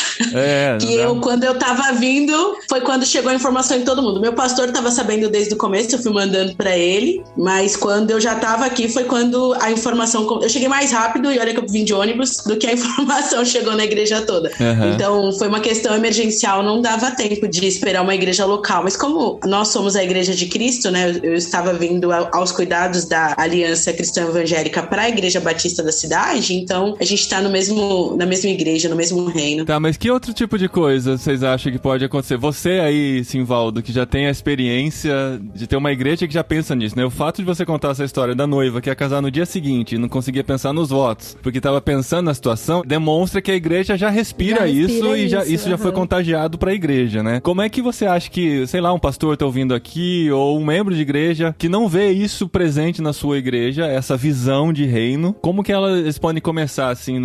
que quando eu tava vindo, foi quando chegou a informação em todo mundo. Meu pastor tava sabendo desde o começo, eu fui mandando pra ele, mas quando eu já tava aqui foi quando a informação... Eu cheguei mais rápido e olha que eu vim de ônibus do que a informação chegou na igreja toda. Então foi uma questão emergencial, não dava tempo de esperar uma igreja local, mas como nós somos a igreja de Cristo, né, eu estava vindo aos cuidados da Aliança Cristã Evangélica para a Igreja Batista da cidade, então a gente está na mesma igreja, no mesmo reino. Tá, mas que outro tipo de coisa vocês acham que pode acontecer? Você aí, Simvaldo, que já tem a experiência de ter uma igreja que já pensa nisso, né? O fato de você contar essa história da noiva que ia casar no dia seguinte e não conseguia pensar nos votos, porque estava pensando na situação, demonstra que a igreja já respira isso e isso já foi contagiado pra igreja, né? Como é que você acha que, sei lá, um pastor tá ouvindo aqui, ou um membro de igreja que não vê isso presente na sua igreja, essa visão de reino, como que eles podem começar, assim,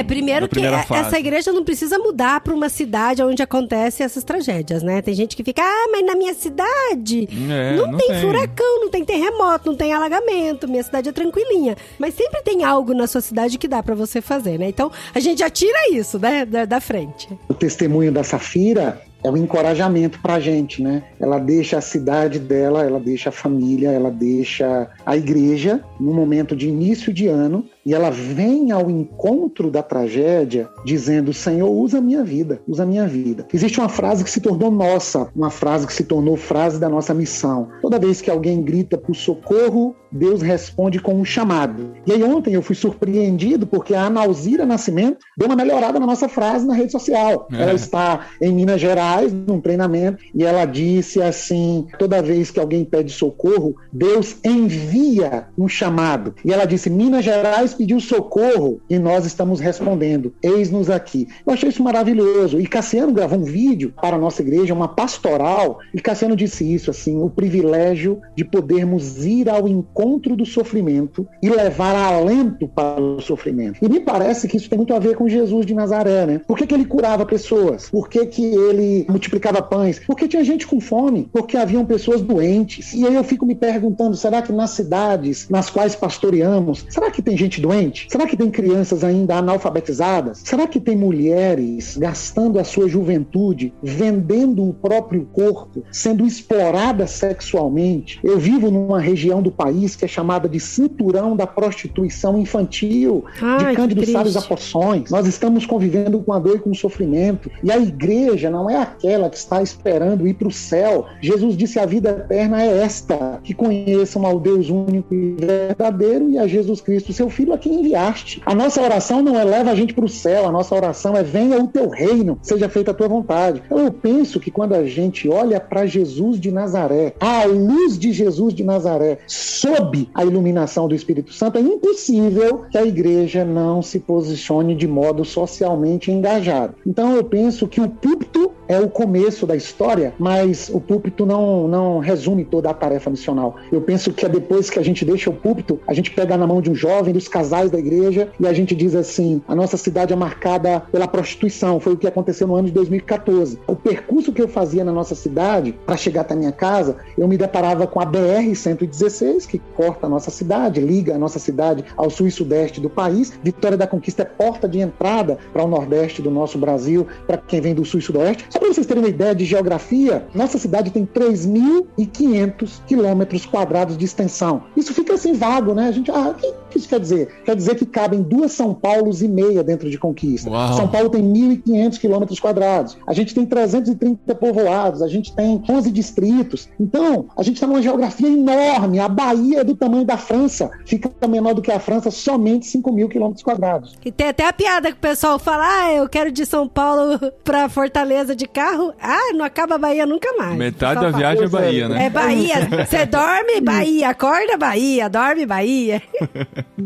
primeiro que essa igreja não precisa mudar pra uma cidade onde acontecem essas tragédias, né? Tem gente que fica, mas na minha cidade não tem furacão, não tem terremoto, não tem alagamento, minha cidade é tranquilinha. Mas sempre tem algo na sua cidade que dá pra você fazer, né? Então, a gente já tira isso, né, da frente. O testemunho da Safira é um encorajamento pra gente, né? Ela deixa a cidade dela, ela deixa a família, ela deixa a igreja num momento de início de ano e ela vem ao encontro da tragédia dizendo: Senhor, usa a minha vida, usa a minha vida. Existe uma frase que se tornou nossa, uma frase que se tornou frase da nossa missão. Toda vez que alguém grita por socorro, Deus responde com um chamado. E aí ontem eu fui surpreendido porque a Ana Alzira Nascimento deu uma melhorada na nossa frase na rede social. Ela está em Minas Gerais, num treinamento, e ela disse assim: toda vez que alguém pede socorro, Deus envia um chamado. E ela disse: Minas Gerais pediu socorro e nós estamos respondendo, eis-nos aqui. Eu achei isso maravilhoso. E Cassiano gravou um vídeo para a nossa igreja, uma pastoral, e Cassiano disse isso, assim: o privilégio de podermos ir ao encontro do sofrimento e levar alento para o sofrimento. E me parece que isso tem muito a ver com Jesus de Nazaré, né? Por que ele curava pessoas? Por que ele multiplicava pães? Porque tinha gente com fome, porque haviam pessoas doentes. E aí eu fico me perguntando, será que nas cidades nas quais pastoreamos, será que tem gente doente? Será que tem crianças ainda analfabetizadas? Será que tem mulheres gastando a sua juventude, vendendo o próprio corpo, sendo exploradas sexualmente? Eu vivo numa região do país que é chamada de cinturão da prostituição infantil, de Cândido Salles a Poções. Nós estamos convivendo com a dor e com o sofrimento. E a igreja não é aquela que está esperando ir para o céu. Jesus disse: a vida eterna é esta, que conheçam ao Deus único e verdadeiro e a Jesus Cristo, seu Filho, a quem enviaste. A nossa oração não é leva a gente para o céu, a nossa oração é venha o teu reino, seja feita a tua vontade. Então eu penso que quando a gente olha para Jesus de Nazaré, à luz de Jesus de Nazaré, sob a iluminação do Espírito Santo, é impossível que a igreja não se posicione de modo socialmente engajado. Então eu penso que o púlpito é o começo da história, mas o púlpito não resume toda a tarefa missional. Eu penso que é depois que a gente deixa o púlpito, a gente pega na mão de um jovem, dos casais da igreja, e a gente diz assim: a nossa cidade é marcada pela prostituição. Foi o que aconteceu no ano de 2014. O percurso que eu fazia na nossa cidade, para chegar até a minha casa, eu me deparava com a BR-116, que corta a nossa cidade, liga a nossa cidade ao sul e sudeste do país. Vitória da Conquista é porta de entrada para o nordeste do nosso Brasil, para quem vem do sul e sudeste. Só para vocês terem uma ideia de geografia, nossa cidade tem 3.500 quilômetros quadrados de extensão. Isso fica assim vago, né? A gente, o que isso quer dizer? Quer dizer que cabem 2 São Paulos e meia dentro de Conquista. Uau. São Paulo tem 1.500 quilômetros quadrados. A gente tem 330 povoados, a gente tem 11 distritos. Então, a gente está numa geografia enorme. A Bahia é do tamanho da França, fica menor do que a França, somente 5.000 quilômetros quadrados. E tem até a piada que o pessoal fala: eu quero de São Paulo pra Fortaleza de carro. Não acaba a Bahia nunca mais. Metade da viagem é Bahia, né? É Bahia. Você dorme, Bahia. Acorda, Bahia. Dorme, Bahia.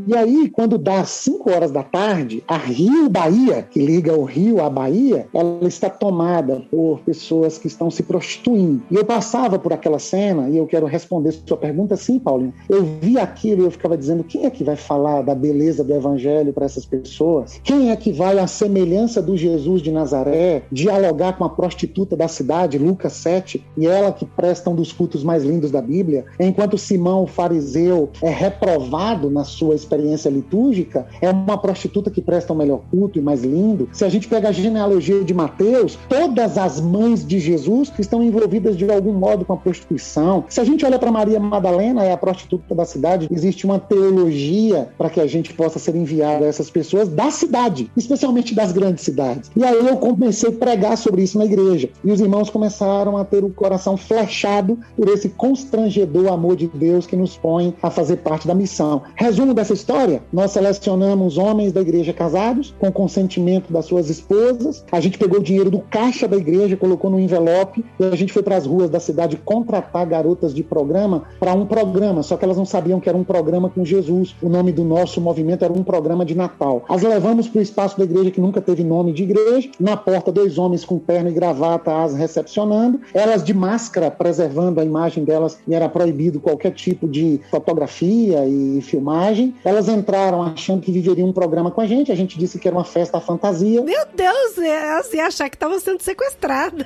E aí, quando dá 5 horas da tarde, a Rio Bahia, que liga o Rio à Bahia, ela está tomada por pessoas que estão se prostituindo. E eu passava por aquela cena, e eu quero responder sua pergunta, sim, Paulinho. Eu vi aquilo e eu ficava dizendo: quem é que vai falar da beleza do evangelho para essas pessoas? Quem é que vai, à semelhança do Jesus de Nazaré, dialogar com a prostituta da cidade, Lucas 7, e ela que presta um dos cultos mais lindos da Bíblia, enquanto Simão, o fariseu, é reprovado na sua experiência litúrgica, é uma prostituta que presta o melhor culto e mais lindo. Se a gente pega a genealogia de Mateus, todas as mães de Jesus estão envolvidas de algum modo com a prostituição. Se a gente olha para Maria Madalena, é a prostituta da cidade, existe uma teologia para que a gente possa ser enviado a essas pessoas da cidade, especialmente das grandes cidades. E aí eu comecei a pregar sobre isso na igreja, e os irmãos começaram a ter o coração flechado por esse constrangedor amor de Deus que nos põe a fazer parte da missão. Resumo dessa história: nós selecionamos homens da igreja casados, com consentimento das suas esposas. A gente pegou o dinheiro do caixa da igreja, colocou no envelope, e a gente foi para as ruas da cidade contratar garotas de programa para um programa, só que elas não sabiam que era um programa com Jesus. O nome do nosso movimento era um programa de Natal. As levamos para o espaço da igreja que nunca teve nome de igreja. Na porta, 2 homens com terno e gravata as recepcionando, elas de máscara, preservando a imagem delas, e era proibido qualquer tipo de fotografia e filmagem. Elas entraram achando que viveriam um programa com a gente disse que era uma festa à fantasia. Meu Deus, elas iam achar que estavam sendo sequestradas.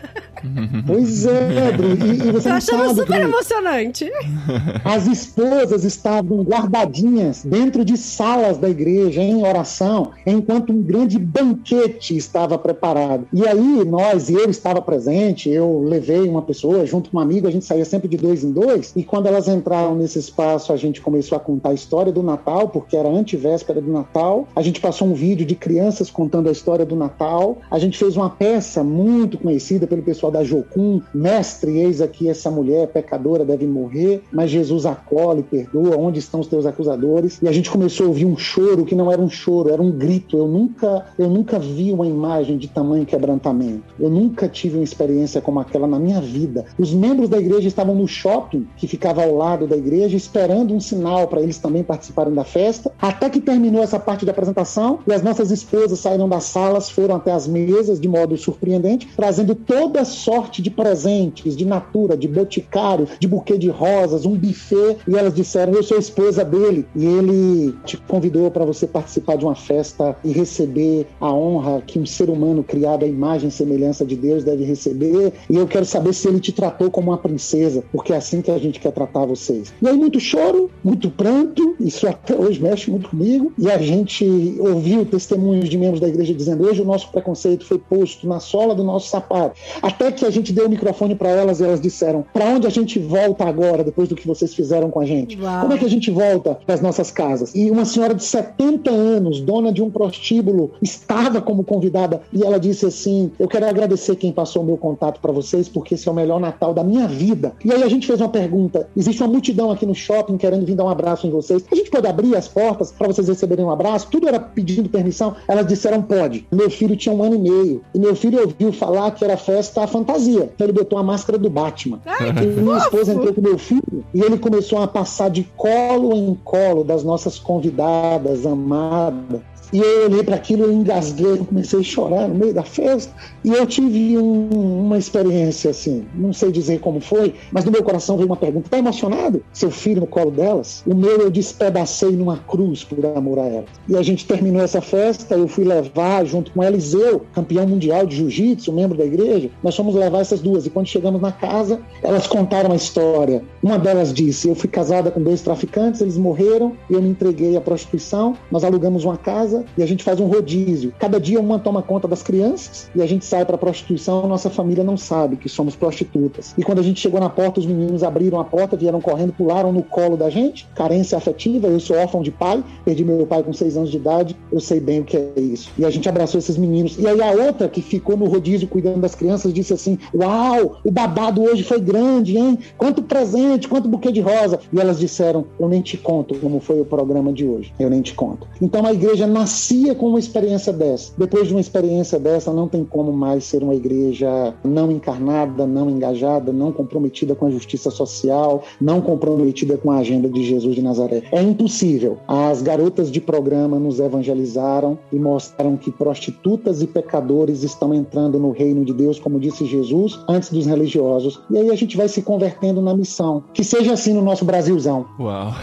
Pois é, Dri, e você Eu achava sabe, super Dri, emocionante. as esposas estavam guardadinhas dentro de salas da igreja em oração, enquanto um grande banquete estava preparado. E aí eu estava presente, eu levei uma pessoa junto com um amigo, a gente saía sempre de 2 em 2, e quando elas entraram nesse espaço, a gente começou a contar a história do Natal Natal, porque era antivéspera do Natal. A gente passou um vídeo de crianças contando a história do Natal. A gente fez uma peça muito conhecida pelo pessoal da Jocum, Mestre, eis aqui essa mulher pecadora deve morrer, mas Jesus acolhe, perdoa, onde estão os teus acusadores? E a gente começou a ouvir um choro que não era um choro, era um grito. Eu nunca vi uma imagem de tamanho quebrantamento. Eu nunca tive uma experiência como aquela na minha vida. Os membros da igreja estavam no shopping, que ficava ao lado da igreja, esperando um sinal para eles também participarem da festa, até que terminou essa parte da apresentação e as nossas esposas saíram das salas, foram até as mesas de modo surpreendente, trazendo toda sorte de presentes, de natura, de boticário, de buquê de rosas, um buffet, e elas disseram: eu sou a esposa dele, e ele te convidou para você participar de uma festa e receber a honra que um ser humano criado à imagem e semelhança de Deus deve receber, e eu quero saber se ele te tratou como uma princesa, porque é assim que a gente quer tratar vocês. E aí muito choro, muito pranto, isso até hoje mexe muito comigo, e a gente ouviu testemunhos de membros da igreja dizendo: hoje o nosso preconceito foi posto na sola do nosso sapato, até que a gente deu o microfone para elas e elas disseram: para onde a gente volta agora, depois do que vocês fizeram com a gente? Uau. Como é que a gente volta para as nossas casas? E uma senhora de 70 anos, dona de um prostíbulo, estava como convidada, e ela disse assim: eu quero agradecer quem passou o meu contato para vocês, porque esse é o melhor Natal da minha vida. E aí a gente fez uma pergunta: existe uma multidão aqui no shopping querendo vir dar um abraço em vocês, a gente pode abrir as portas para vocês receberem um abraço? Tudo era pedindo permissão. Elas disseram: pode. Meu filho tinha 1 ano e meio, e meu filho ouviu falar que era festa à fantasia, então ele botou a máscara do Batman. E minha esposa entrou com meu filho e ele começou a passar de colo em colo das nossas convidadas amadas. E eu olhei para aquilo, eu engasguei, eu comecei a chorar no meio da festa. E eu tive uma experiência assim, não sei dizer como foi, mas no meu coração veio uma pergunta: tá emocionado? Seu filho no colo delas? O meu eu despedacei numa cruz por amor a elas. E a gente terminou essa festa, eu fui levar junto com Eliseu, campeão mundial de jiu-jitsu, membro da igreja, nós fomos levar essas duas. E quando chegamos na casa, elas contaram a história. Uma delas disse: eu fui casada com 2 traficantes, eles morreram, eu me entreguei à prostituição, nós alugamos uma casa e a gente faz um rodízio. Cada dia uma toma conta das crianças e a gente sai para prostituição. Nossa família não sabe que somos prostitutas. E quando a gente chegou na porta, os meninos abriram a porta, vieram correndo, pularam no colo da gente. Carência afetiva, eu sou órfão de pai, perdi meu pai com 6 anos de idade, eu sei bem o que é isso. E a gente abraçou esses meninos. E aí a outra, que ficou no rodízio cuidando das crianças, disse assim: uau, o babado hoje foi grande, hein? Quanto presente, quanto buquê de rosa. E elas disseram: eu nem te conto como foi o programa de hoje, eu nem te conto. Então a igreja nascia com uma experiência dessa. Depois de uma experiência dessa, não tem como mais ser uma igreja não encarnada, não engajada, não comprometida com a justiça social, não comprometida com a agenda de Jesus de Nazaré. É impossível. As garotas de programa nos evangelizaram e mostraram que prostitutas e pecadores estão entrando no reino de Deus, como disse Jesus, antes dos religiosos. E aí a gente vai se convertendo na missão. Que seja assim no nosso Brasilzão. Uau!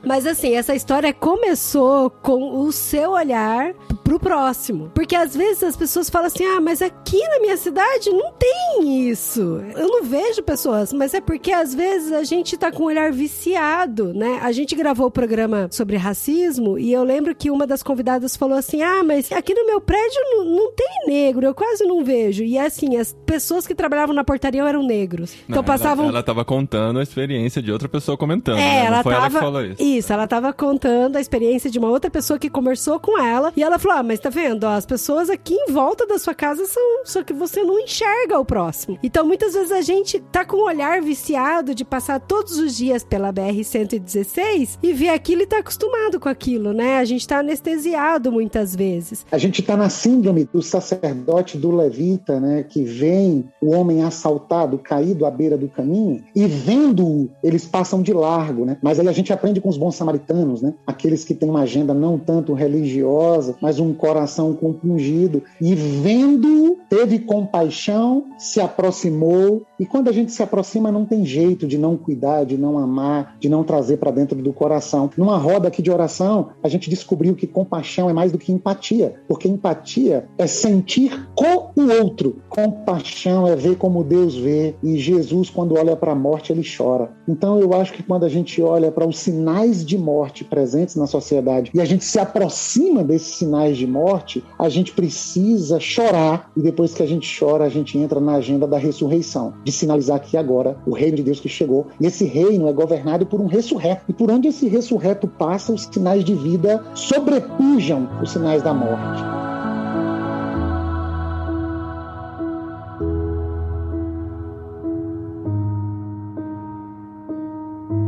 Mas assim, essa história começou com o seu olhar pro próximo. Porque às vezes as pessoas falam assim: ah, mas aqui na minha cidade não tem isso. Eu não vejo pessoas. Mas é porque às vezes a gente tá com um olhar viciado, né? A gente gravou o programa sobre racismo e eu lembro que uma das convidadas falou assim: ah, mas aqui no meu prédio não tem negro, eu quase não vejo. E assim, as pessoas que trabalhavam na portaria eram negros. Então não, passavam... Ela tava contando a experiência de outra pessoa comentando, né? Não foi ela que falou isso. Isso, ela tava contando a experiência de uma outra pessoa que conversou com ela e ela falou: ah, mas tá vendo, ó, as pessoas aqui em volta da sua casa são... Só que você não enxerga o próximo. Então muitas vezes a gente tá com um olhar viciado de passar todos os dias pela BR-116 e ver aquilo e tá acostumado com aquilo, né? A gente tá anestesiado muitas vezes. A gente tá na síndrome do sacerdote do levita, né? Que vem o homem assaltado, caído à beira do caminho e vendo-o, eles passam de largo, né? Mas aí a gente aprende com os bons samaritanos, né? Aqueles que têm uma agenda não tanto religiosa, mas um coração compungido, e vendo, teve compaixão, se aproximou. E quando a gente se aproxima, não tem jeito de não cuidar, de não amar, de não trazer para dentro do coração. Numa roda aqui de oração, a gente descobriu que compaixão é mais do que empatia, porque empatia é sentir com o outro. Compaixão é ver como Deus vê, e Jesus, quando olha para a morte, ele chora. Então eu acho que quando a gente olha para o sinal sinais de morte presentes na sociedade e a gente se aproxima desses sinais de morte, a gente precisa chorar, e depois que a gente chora, a gente entra na agenda da ressurreição, de sinalizar que agora o reino de Deus que chegou, e esse reino é governado por um ressurreto, e por onde esse ressurreto passa, os sinais de vida sobrepujam os sinais da morte.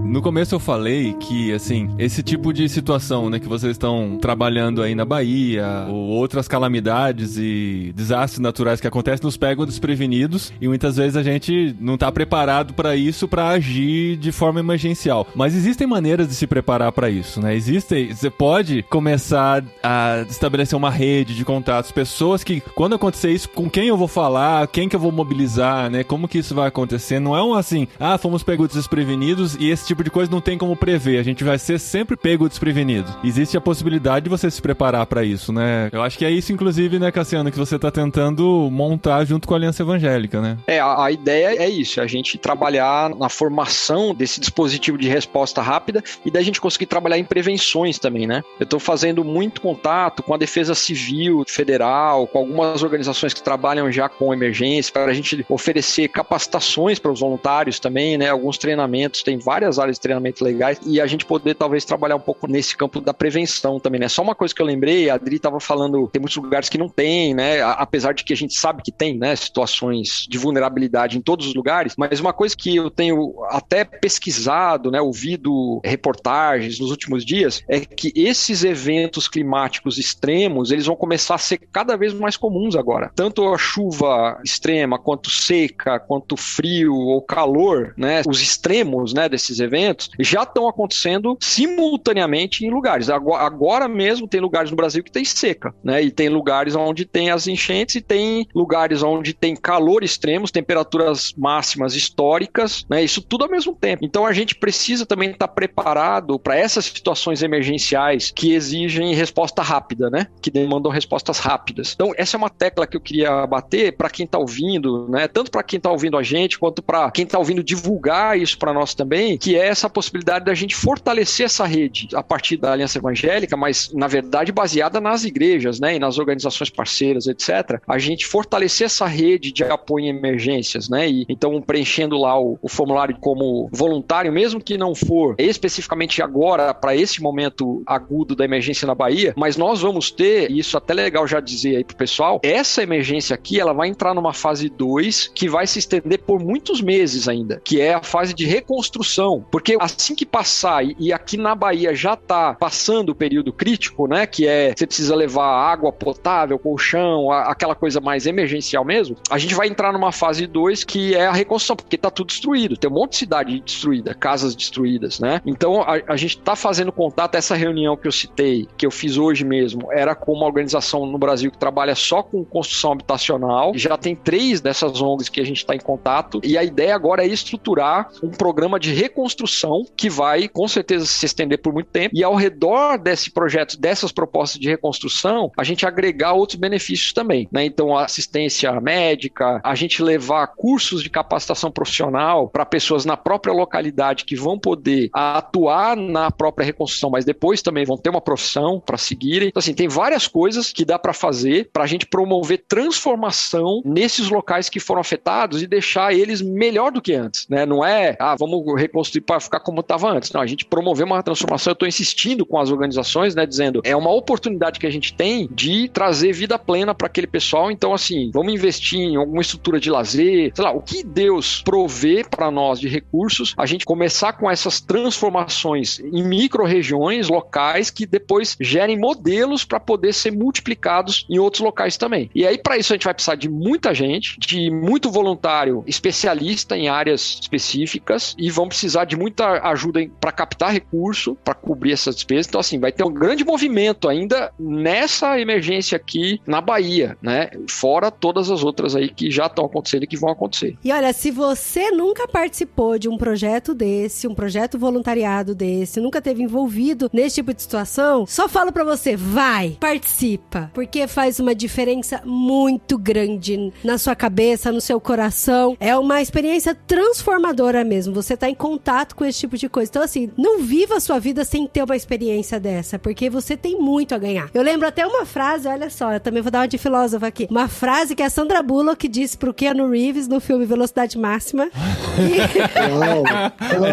No começo eu falei que, assim, esse tipo de situação, né, que vocês estão trabalhando aí na Bahia, ou outras calamidades e desastres naturais que acontecem, nos pegam desprevenidos e muitas vezes a gente não tá preparado para isso, para agir de forma emergencial. Mas existem maneiras de se preparar para isso, né? Você pode começar a estabelecer uma rede de contatos, pessoas que, quando acontecer isso, com quem eu vou falar, quem que eu vou mobilizar, né? Como que isso vai acontecer? Não é um assim, fomos pegos desprevenidos e esse tipo de coisa não tem como prever, a gente vai ser sempre pego desprevenido. Existe a possibilidade de você se preparar pra isso, né? Eu acho que é isso, inclusive, né, Cassiano, que você tá tentando montar junto com a Aliança Evangélica, né? A ideia é isso, a gente trabalhar na formação desse dispositivo de resposta rápida e daí a gente conseguir trabalhar em prevenções também, né? Eu tô fazendo muito contato com a Defesa Civil Federal, com algumas organizações que trabalham já com emergência, para a gente oferecer capacitações para os voluntários também, né? Alguns treinamentos, tem várias áreas de treinamento legais, e a gente poder talvez trabalhar um pouco nesse campo da prevenção também, né? Só uma coisa que eu lembrei, a Adri estava falando, tem muitos lugares que não tem, né? Apesar de que a gente sabe que tem, né? Situações de vulnerabilidade em todos os lugares, mas uma coisa que eu tenho até pesquisado, né? Ouvido reportagens nos últimos dias, é que esses eventos climáticos extremos, eles vão começar a ser cada vez mais comuns agora. Tanto a chuva extrema, quanto seca, quanto frio ou calor, né? Os extremos, né? Desses eventos já estão acontecendo simultaneamente em lugares. Agora mesmo tem lugares no Brasil que tem seca, né? E tem lugares onde tem as enchentes e tem lugares onde tem calor extremos, temperaturas máximas históricas, né? Isso tudo ao mesmo tempo. Então a gente precisa também estar preparado para essas situações emergenciais que exigem resposta rápida, né? Que demandam respostas rápidas. Então essa é uma tecla que eu queria bater para quem está ouvindo, né? Tanto para quem está ouvindo a gente, quanto para quem está ouvindo divulgar isso para nós também, que é essa possibilidade da gente fortalecer essa rede a partir da Aliança Evangélica, mas na verdade baseada nas igrejas, né, e nas organizações parceiras, etc. A gente fortalecer essa rede de apoio em emergências, né, e então preenchendo lá o formulário como voluntário, mesmo que não for especificamente agora para esse momento agudo da emergência na Bahia, mas nós vamos ter, e isso é até legal já dizer aí pro pessoal, essa emergência aqui, ela vai entrar numa fase 2 que vai se estender por muitos meses ainda, que é a fase de reconstrução. Porque assim que passar, e aqui na Bahia já está passando o período crítico, né? Que é, você precisa levar água potável, colchão, aquela coisa mais emergencial mesmo, a gente vai entrar numa fase 2 que é a reconstrução, porque está tudo destruído, tem um monte de cidade destruída, casas destruídas, né? Então a gente está fazendo contato, essa reunião que eu citei, que eu fiz hoje mesmo, era com uma organização no Brasil que trabalha só com construção habitacional, já tem 3 dessas ONGs que a gente está em contato, e a ideia agora é estruturar um programa de reconstrução que vai, com certeza, se estender por muito tempo, e ao redor desse projeto, dessas propostas de reconstrução, a gente agregar outros benefícios também, né? Então, a assistência médica, a gente levar cursos de capacitação profissional para pessoas na própria localidade que vão poder atuar na própria reconstrução, mas depois também vão ter uma profissão para seguirem. Então, assim, tem várias coisas que dá para fazer para a gente promover transformação nesses locais que foram afetados e deixar eles melhor do que antes, né? Não é, vamos reconstruir para ficar como estava antes. Não, a gente promover uma transformação. Eu estou insistindo com as organizações, né, dizendo, é uma oportunidade que a gente tem de trazer vida plena para aquele pessoal. Então, assim, vamos investir em alguma estrutura de lazer, sei lá, o que Deus provê para nós de recursos, a gente começar com essas transformações em micro-regiões locais que depois gerem modelos para poder ser multiplicados em outros locais também. E aí, para isso, a gente vai precisar de muita gente, de muito voluntário especialista em áreas específicas, e vão precisar de muita ajuda para captar recurso, para cobrir essas despesas. Então, assim, vai ter um grande movimento ainda nessa emergência aqui na Bahia, né? Fora todas as outras aí que já estão acontecendo e que vão acontecer. E olha, se você nunca participou de um projeto desse, um projeto voluntariado desse, nunca teve envolvido nesse tipo de situação, só falo pra você, vai, participa, porque faz uma diferença muito grande na sua cabeça, no seu coração. É uma experiência transformadora mesmo. Você tá em contato contato com esse tipo de coisa. Então, assim, não viva a sua vida sem ter uma experiência dessa, porque você tem muito a ganhar. Eu lembro até uma frase, olha só, eu também vou dar uma de filósofa aqui. Uma frase que a Sandra Bullock disse pro Keanu Reeves no filme Velocidade Máxima.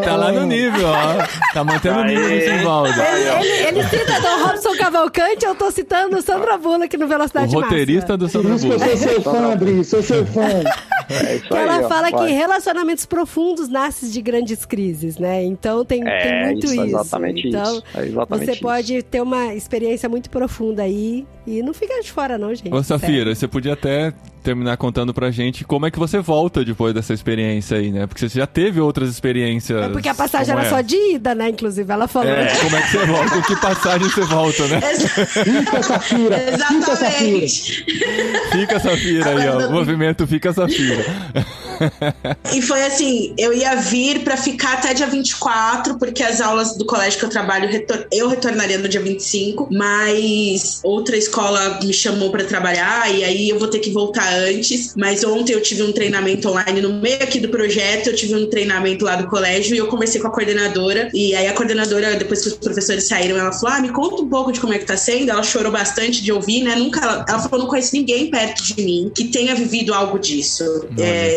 Tá lá no nível, ó. Tá mantendo o nível do Simvaldo. Ele cita Dom Robson Cavalcante, eu tô citando Sandra Bullock no Velocidade Máxima. O roteirista do Sandra Bullock. Eu sou seu fã, Adri, sou seu fã. Que ela fala que relacionamentos profundos nascem de grandes crises, né? Então tem muito isso. Exatamente então, isso. Exatamente você isso. pode ter uma experiência muito profunda aí e não fica de fora não, gente. Ô, Safira, você podia até terminar contando pra gente como é que você volta depois dessa experiência aí, né? Porque você já teve outras experiências. É porque a passagem era só de ida, né? Inclusive, ela falou. Como é que você volta? Com que passagem você volta, né? Fica, Safira. Exatamente. Fica, Safira aí, ó. O movimento Fica, Safira. E foi assim, eu ia vir pra ficar até dia 24, porque as aulas do colégio que eu trabalho, eu retornaria no dia 25, mas outra escola me chamou pra trabalhar e aí eu vou ter que voltar antes, mas ontem eu tive um treinamento online no meio aqui do projeto, eu tive um treinamento lá do colégio e eu conversei com a coordenadora, e aí a coordenadora, depois que os professores saíram, ela falou, me conta um pouco de como é que tá sendo. Ela chorou bastante de ouvir, né, ela falou, não conheço ninguém perto de mim que tenha vivido algo disso.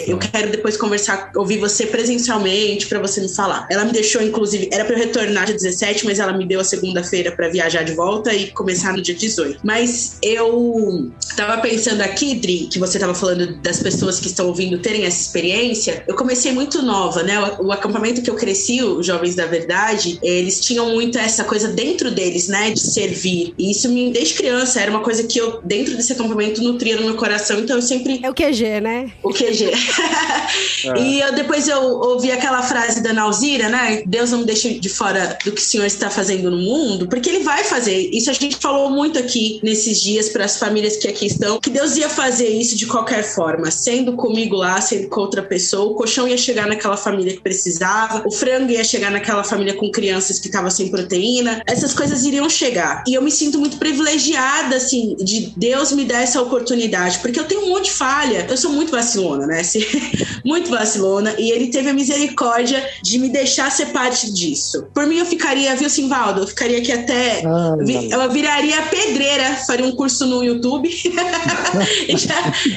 Eu quero depois conversar, ouvir você presencialmente pra você me falar. Ela me deixou, inclusive, era pra eu retornar dia 17, mas ela me deu a segunda-feira pra viajar de volta e começar no dia 18. Mas eu tava pensando aqui, Dri, que você tava falando das pessoas que estão ouvindo terem essa experiência. Eu comecei muito nova, né? O acampamento que eu cresci, os Jovens da Verdade, eles tinham muito essa coisa dentro deles, né? De servir. E isso desde criança, era uma coisa que eu, dentro desse acampamento, nutria no meu coração. Então eu sempre... É o QG, né? O QG. E depois eu ouvi aquela frase da Nauzira, né? Deus não me deixa de fora do que o Senhor está fazendo no mundo, porque Ele vai fazer. Isso a gente falou muito aqui nesses dias para as famílias que aqui estão, que Deus ia fazer isso de qualquer forma, sendo comigo lá, sendo com outra pessoa. O colchão ia chegar naquela família que precisava, o frango ia chegar naquela família com crianças que estavam sem proteína. Essas coisas iriam chegar. E eu me sinto muito privilegiada, assim, de Deus me dar essa oportunidade, porque eu tenho um monte de falha. Eu sou muito vacilona, né? Muito vacilona, e Ele teve a misericórdia de me deixar ser parte disso. Por mim eu ficaria, viu, Simvaldo? Eu ficaria aqui até... eu viraria pedreira, faria um curso no YouTube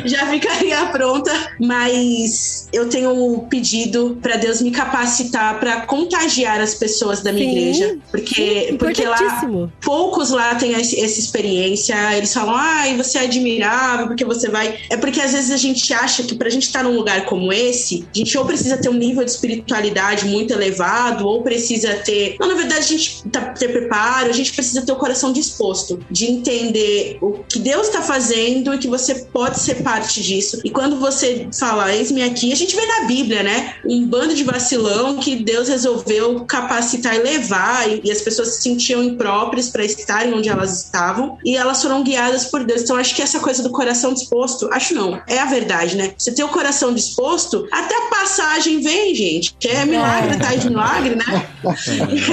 já ficaria pronta, mas eu tenho pedido para Deus me capacitar para contagiar as pessoas da minha igreja, porque lá poucos lá têm essa experiência. Eles falam, você é admirável porque você vai... É porque às vezes a gente acha que pra gente estar num lugar como esse, a gente ou precisa ter um nível de espiritualidade muito elevado, ou precisa ter... Não, na verdade, a gente ter preparo, a gente precisa ter o coração disposto de entender o que Deus está fazendo e que você pode ser parte disso. E quando você fala, eis-me aqui, a gente vê na Bíblia, né? Um bando de vacilão que Deus resolveu capacitar e levar, e as pessoas se sentiam impróprias para estarem onde elas estavam, e elas foram guiadas por Deus. Então, acho que essa coisa do coração disposto, acho não, é a verdade, né? Você tem o coração disposto, até a passagem vem, gente. É milagre, tá de milagre, né?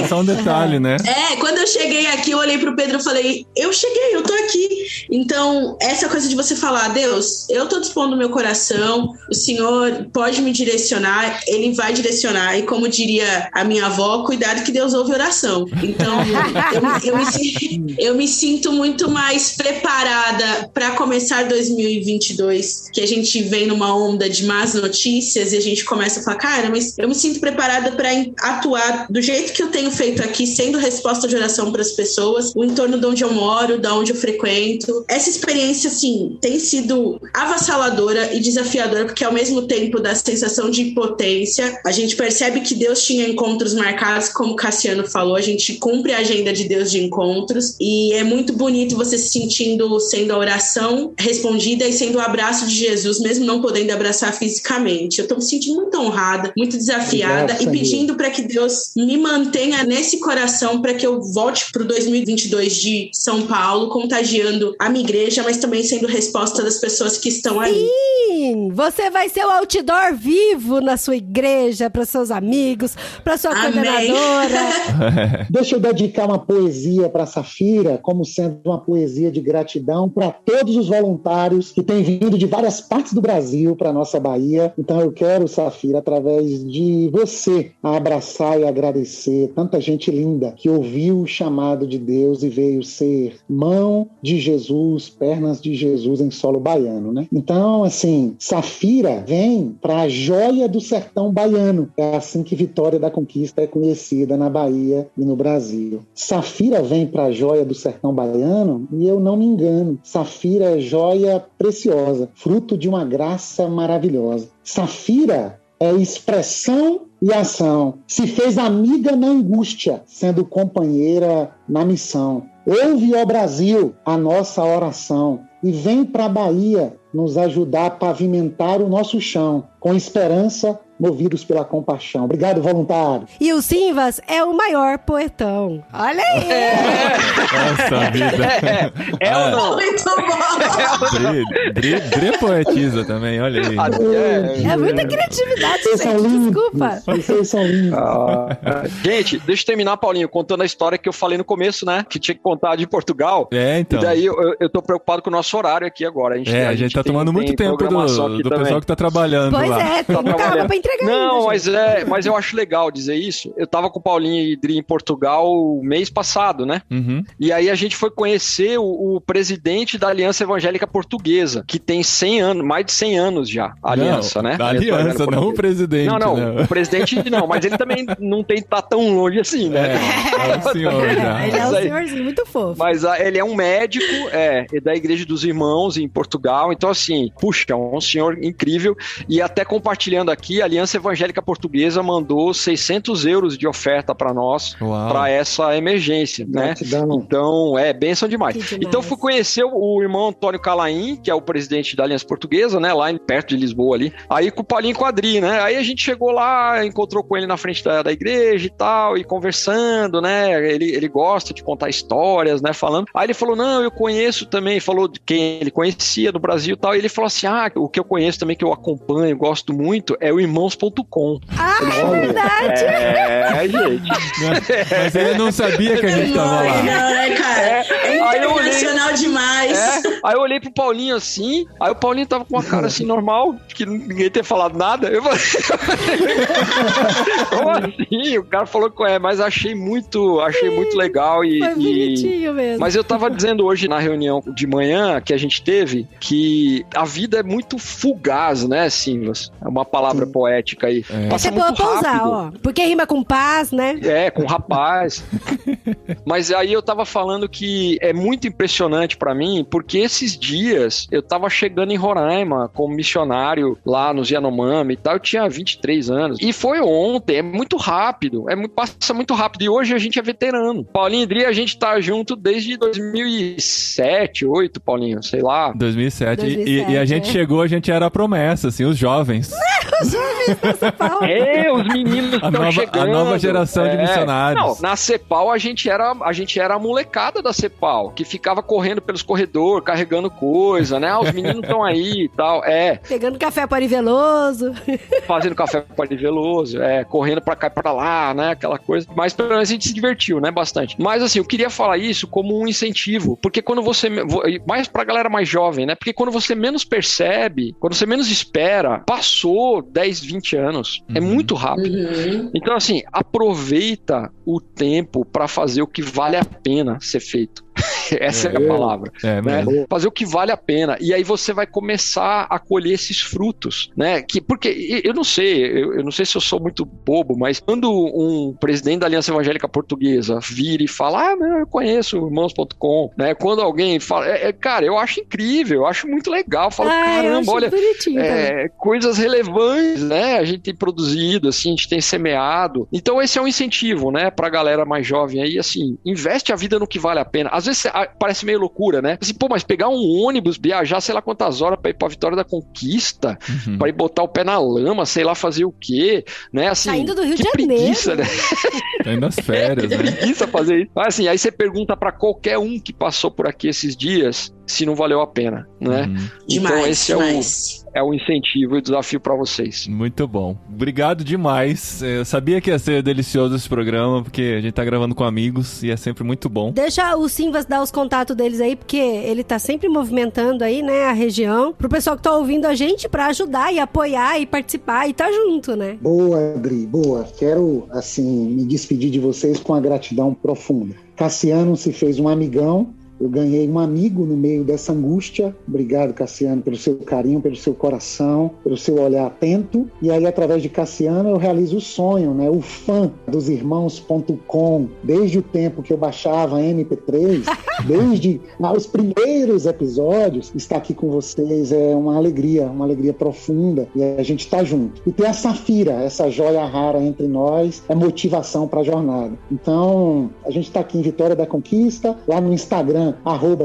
É só um detalhe, né? Quando eu cheguei aqui, eu olhei pro Pedro e falei, eu cheguei, eu tô aqui. Então, essa coisa de você falar, Deus, eu tô dispondo o meu coração, o Senhor pode me direcionar, Ele vai direcionar, e como diria a minha avó, cuidado que Deus ouve oração. Então, eu me sinto muito mais preparada para começar 2022, que a gente vem numa onda de más notícias e a gente começa a falar, cara, mas eu me sinto preparada para atuar do jeito que eu tenho feito aqui, sendo resposta de oração para as pessoas, o entorno de onde eu moro, de onde eu frequento. Essa experiência, assim, tem sido avassaladora e desafiadora, porque ao mesmo tempo da sensação de impotência, a gente percebe que Deus tinha encontros marcados, como o Cassiano falou, a gente cumpre a agenda de Deus de encontros, e é muito bonito você se sentindo sendo a oração respondida e sendo o abraço de Jesus, mesmo não podendo abraçar fisicamente. Eu tô me sentindo muito honrada, muito desafiada, e pedindo para que Deus me mantenha nesse coração, para que eu volte pro 2022 de São Paulo, contagiando a minha igreja, mas também sendo resposta das pessoas que estão ali. Sim! Você vai ser o outdoor pastor vivo na sua igreja, para seus amigos, para sua coordenadora. Deixa eu dedicar uma poesia para Safira, como sendo uma poesia de gratidão para todos os voluntários que têm vindo de várias partes do Brasil para nossa Bahia. Então eu quero, Safira, através de você, abraçar e agradecer tanta gente linda que ouviu o chamado de Deus e veio ser mão de Jesus, pernas de Jesus em solo baiano, né? Então, assim, Safira vem para a joia do sertão baiano. É assim que Vitória da Conquista é conhecida na Bahia e no Brasil. Safira vem para a joia do sertão baiano e eu não me engano. Safira é joia preciosa, fruto de uma graça maravilhosa. Safira é expressão e ação. Se fez amiga na angústia, sendo companheira na missão. Ouve, ó Brasil, a nossa oração e vem para a Bahia nos ajudar a pavimentar o nosso chão, com esperança, movidos pela compaixão. Obrigado, voluntário. E o Simvas é o maior poetão. Olha aí! Nossa vida. É ou não? Muito bom! Dri poetiza também, olha aí. É muita criatividade, Vocês são gente. lindos. Desculpa. Vocês são lindos. Gente, deixa eu terminar, Paulinho, contando a história que eu falei no começo, né? Que tinha que contar de Portugal. Então. E daí eu tô preocupado com o nosso horário aqui agora. A gente tá tomando muito tempo do pessoal que tá trabalhando Pois lá. não tava pra entregar Não, ainda, mas eu acho legal dizer isso. Eu tava com o Paulinho e Dri em Portugal mês passado, né? Uhum. E aí a gente foi conhecer o presidente da Aliança Evangélica Portuguesa, que tem 100 anos, mais de 100 anos já, a aliança, né? A aliança, não o presidente. Não, o presidente não, mas ele também não tá tão longe assim, né? É o senhor já. Ele é um senhorzinho muito fofo. Mas ele é um médico, é da Igreja dos Irmãos em Portugal, então assim, puxa, é um senhor incrível, e até compartilhando aqui, a Aliança Evangélica Portuguesa mandou 600 euros de oferta para nós, para essa emergência, né? Então, bênção demais. Então, fui conhecer o irmão Antônio Calaim, que é o presidente da Aliança Portuguesa, né? Lá perto de Lisboa ali. Aí com o Paulinho Quadri, né? Aí a gente chegou lá, encontrou com ele na frente da igreja e tal, e conversando, né? Ele gosta de contar histórias, né? Falando. Aí ele falou, não, eu conheço também, falou de quem ele conhecia do Brasil e tal, e ele falou assim, o que eu conheço também, que eu acompanho, gosto muito, é o irmãos.com. É verdade! Gente. Mas ele não sabia que a gente tava lá. Não, né, cara? É internacional demais. Aí eu olhei pro Paulinho assim, aí o Paulinho tava com uma cara assim, normal, que ninguém tinha falado nada. Eu falei, como assim? O cara falou que mas achei muito legal. Foi bonitinho mesmo. Mas eu tava dizendo hoje na reunião de manhã que a gente teve que a vida é muito fugaz, né, Simvas? É uma palavra poética aí. Passa muito rápido. Usar, ó, porque rima com paz, né? Com rapaz. Mas aí eu tava falando que é muito impressionante pra mim, porque esses dias eu tava chegando em Roraima como missionário lá nos Yanomami e tal, eu tinha 23 anos. E foi ontem, é muito rápido, passa muito rápido. E hoje a gente é veterano. Paulinho e Dri, a gente tá junto desde 2007, 2008, Paulinho, sei lá. 2007. E a gente chegou, a gente era a promessa, assim, os jovens. Os jovens da CEPAL. Os meninos estão chegando. A nova geração de missionários. Não, na CEPAL a gente era a molecada da CEPAL, que ficava correndo pelos corredores, carregando coisa, né? Os meninos estão aí e tal, Pegando café pariveloso. Fazendo café pariveloso, correndo pra cá e pra lá, né? Aquela coisa. Mas pelo menos a gente se divertiu, né? Bastante. Mas assim, eu queria falar isso como um incentivo, porque quando você... Mais pra galera mais jovem, né? Porque quando você menos percebe, quando você menos espera, passou 10, 20 anos. É muito rápido. Então, assim, aproveita o tempo pra fazer o que vale a pena ser feito. Essa é a palavra, né? Fazer o que vale a pena, e aí você vai começar a colher esses frutos, né? Porque eu não sei se eu sou muito bobo, mas quando um presidente da Aliança Evangélica Portuguesa vira e fala, não, eu conheço irmãos.com, né? Quando alguém fala, cara, eu acho incrível, eu acho muito legal, eu falo, caramba, olha, coisas relevantes, né? A gente tem produzido, assim, a gente tem semeado, então esse é um incentivo, né? Pra galera mais jovem aí, assim, investe a vida no que vale a pena. Às vezes parece meio loucura, né? Assim, mas pegar um ônibus, viajar sei lá quantas horas pra ir pra Vitória da Conquista, pra ir botar o pé na lama, sei lá fazer o quê, né? Assim, saindo do Rio de Janeiro. Preguiça, né? Tá indo nas férias, né? Preguiça fazer isso. Mas assim, aí você pergunta pra qualquer um que passou por aqui esses dias se não valeu a pena, né? Então esse é o incentivo e o desafio pra vocês. Muito bom. Obrigado demais. Eu sabia que ia ser delicioso esse programa, porque a gente tá gravando com amigos e é sempre muito bom. Deixa o Simvas dar os contatos deles aí, porque ele tá sempre movimentando aí, né, a região, pro pessoal que tá ouvindo a gente pra ajudar e apoiar e participar e tá junto, né? Boa, Adri, boa. Quero, assim, me despedir de vocês com uma gratidão profunda. Cassiano se fez um amigão. Eu ganhei um amigo no meio dessa angústia. Obrigado, Cassiano, pelo seu carinho, pelo seu coração, pelo seu olhar atento. E aí, através de Cassiano, eu realizo o sonho, né? O fã dos irmãos.com, desde o tempo que eu baixava MP3, desde os primeiros episódios, estar aqui com vocês é uma alegria profunda. E a gente está junto. E ter a Safira, essa joia rara entre nós, é motivação para a jornada. Então, a gente está aqui em Vitória da Conquista, lá no Instagram,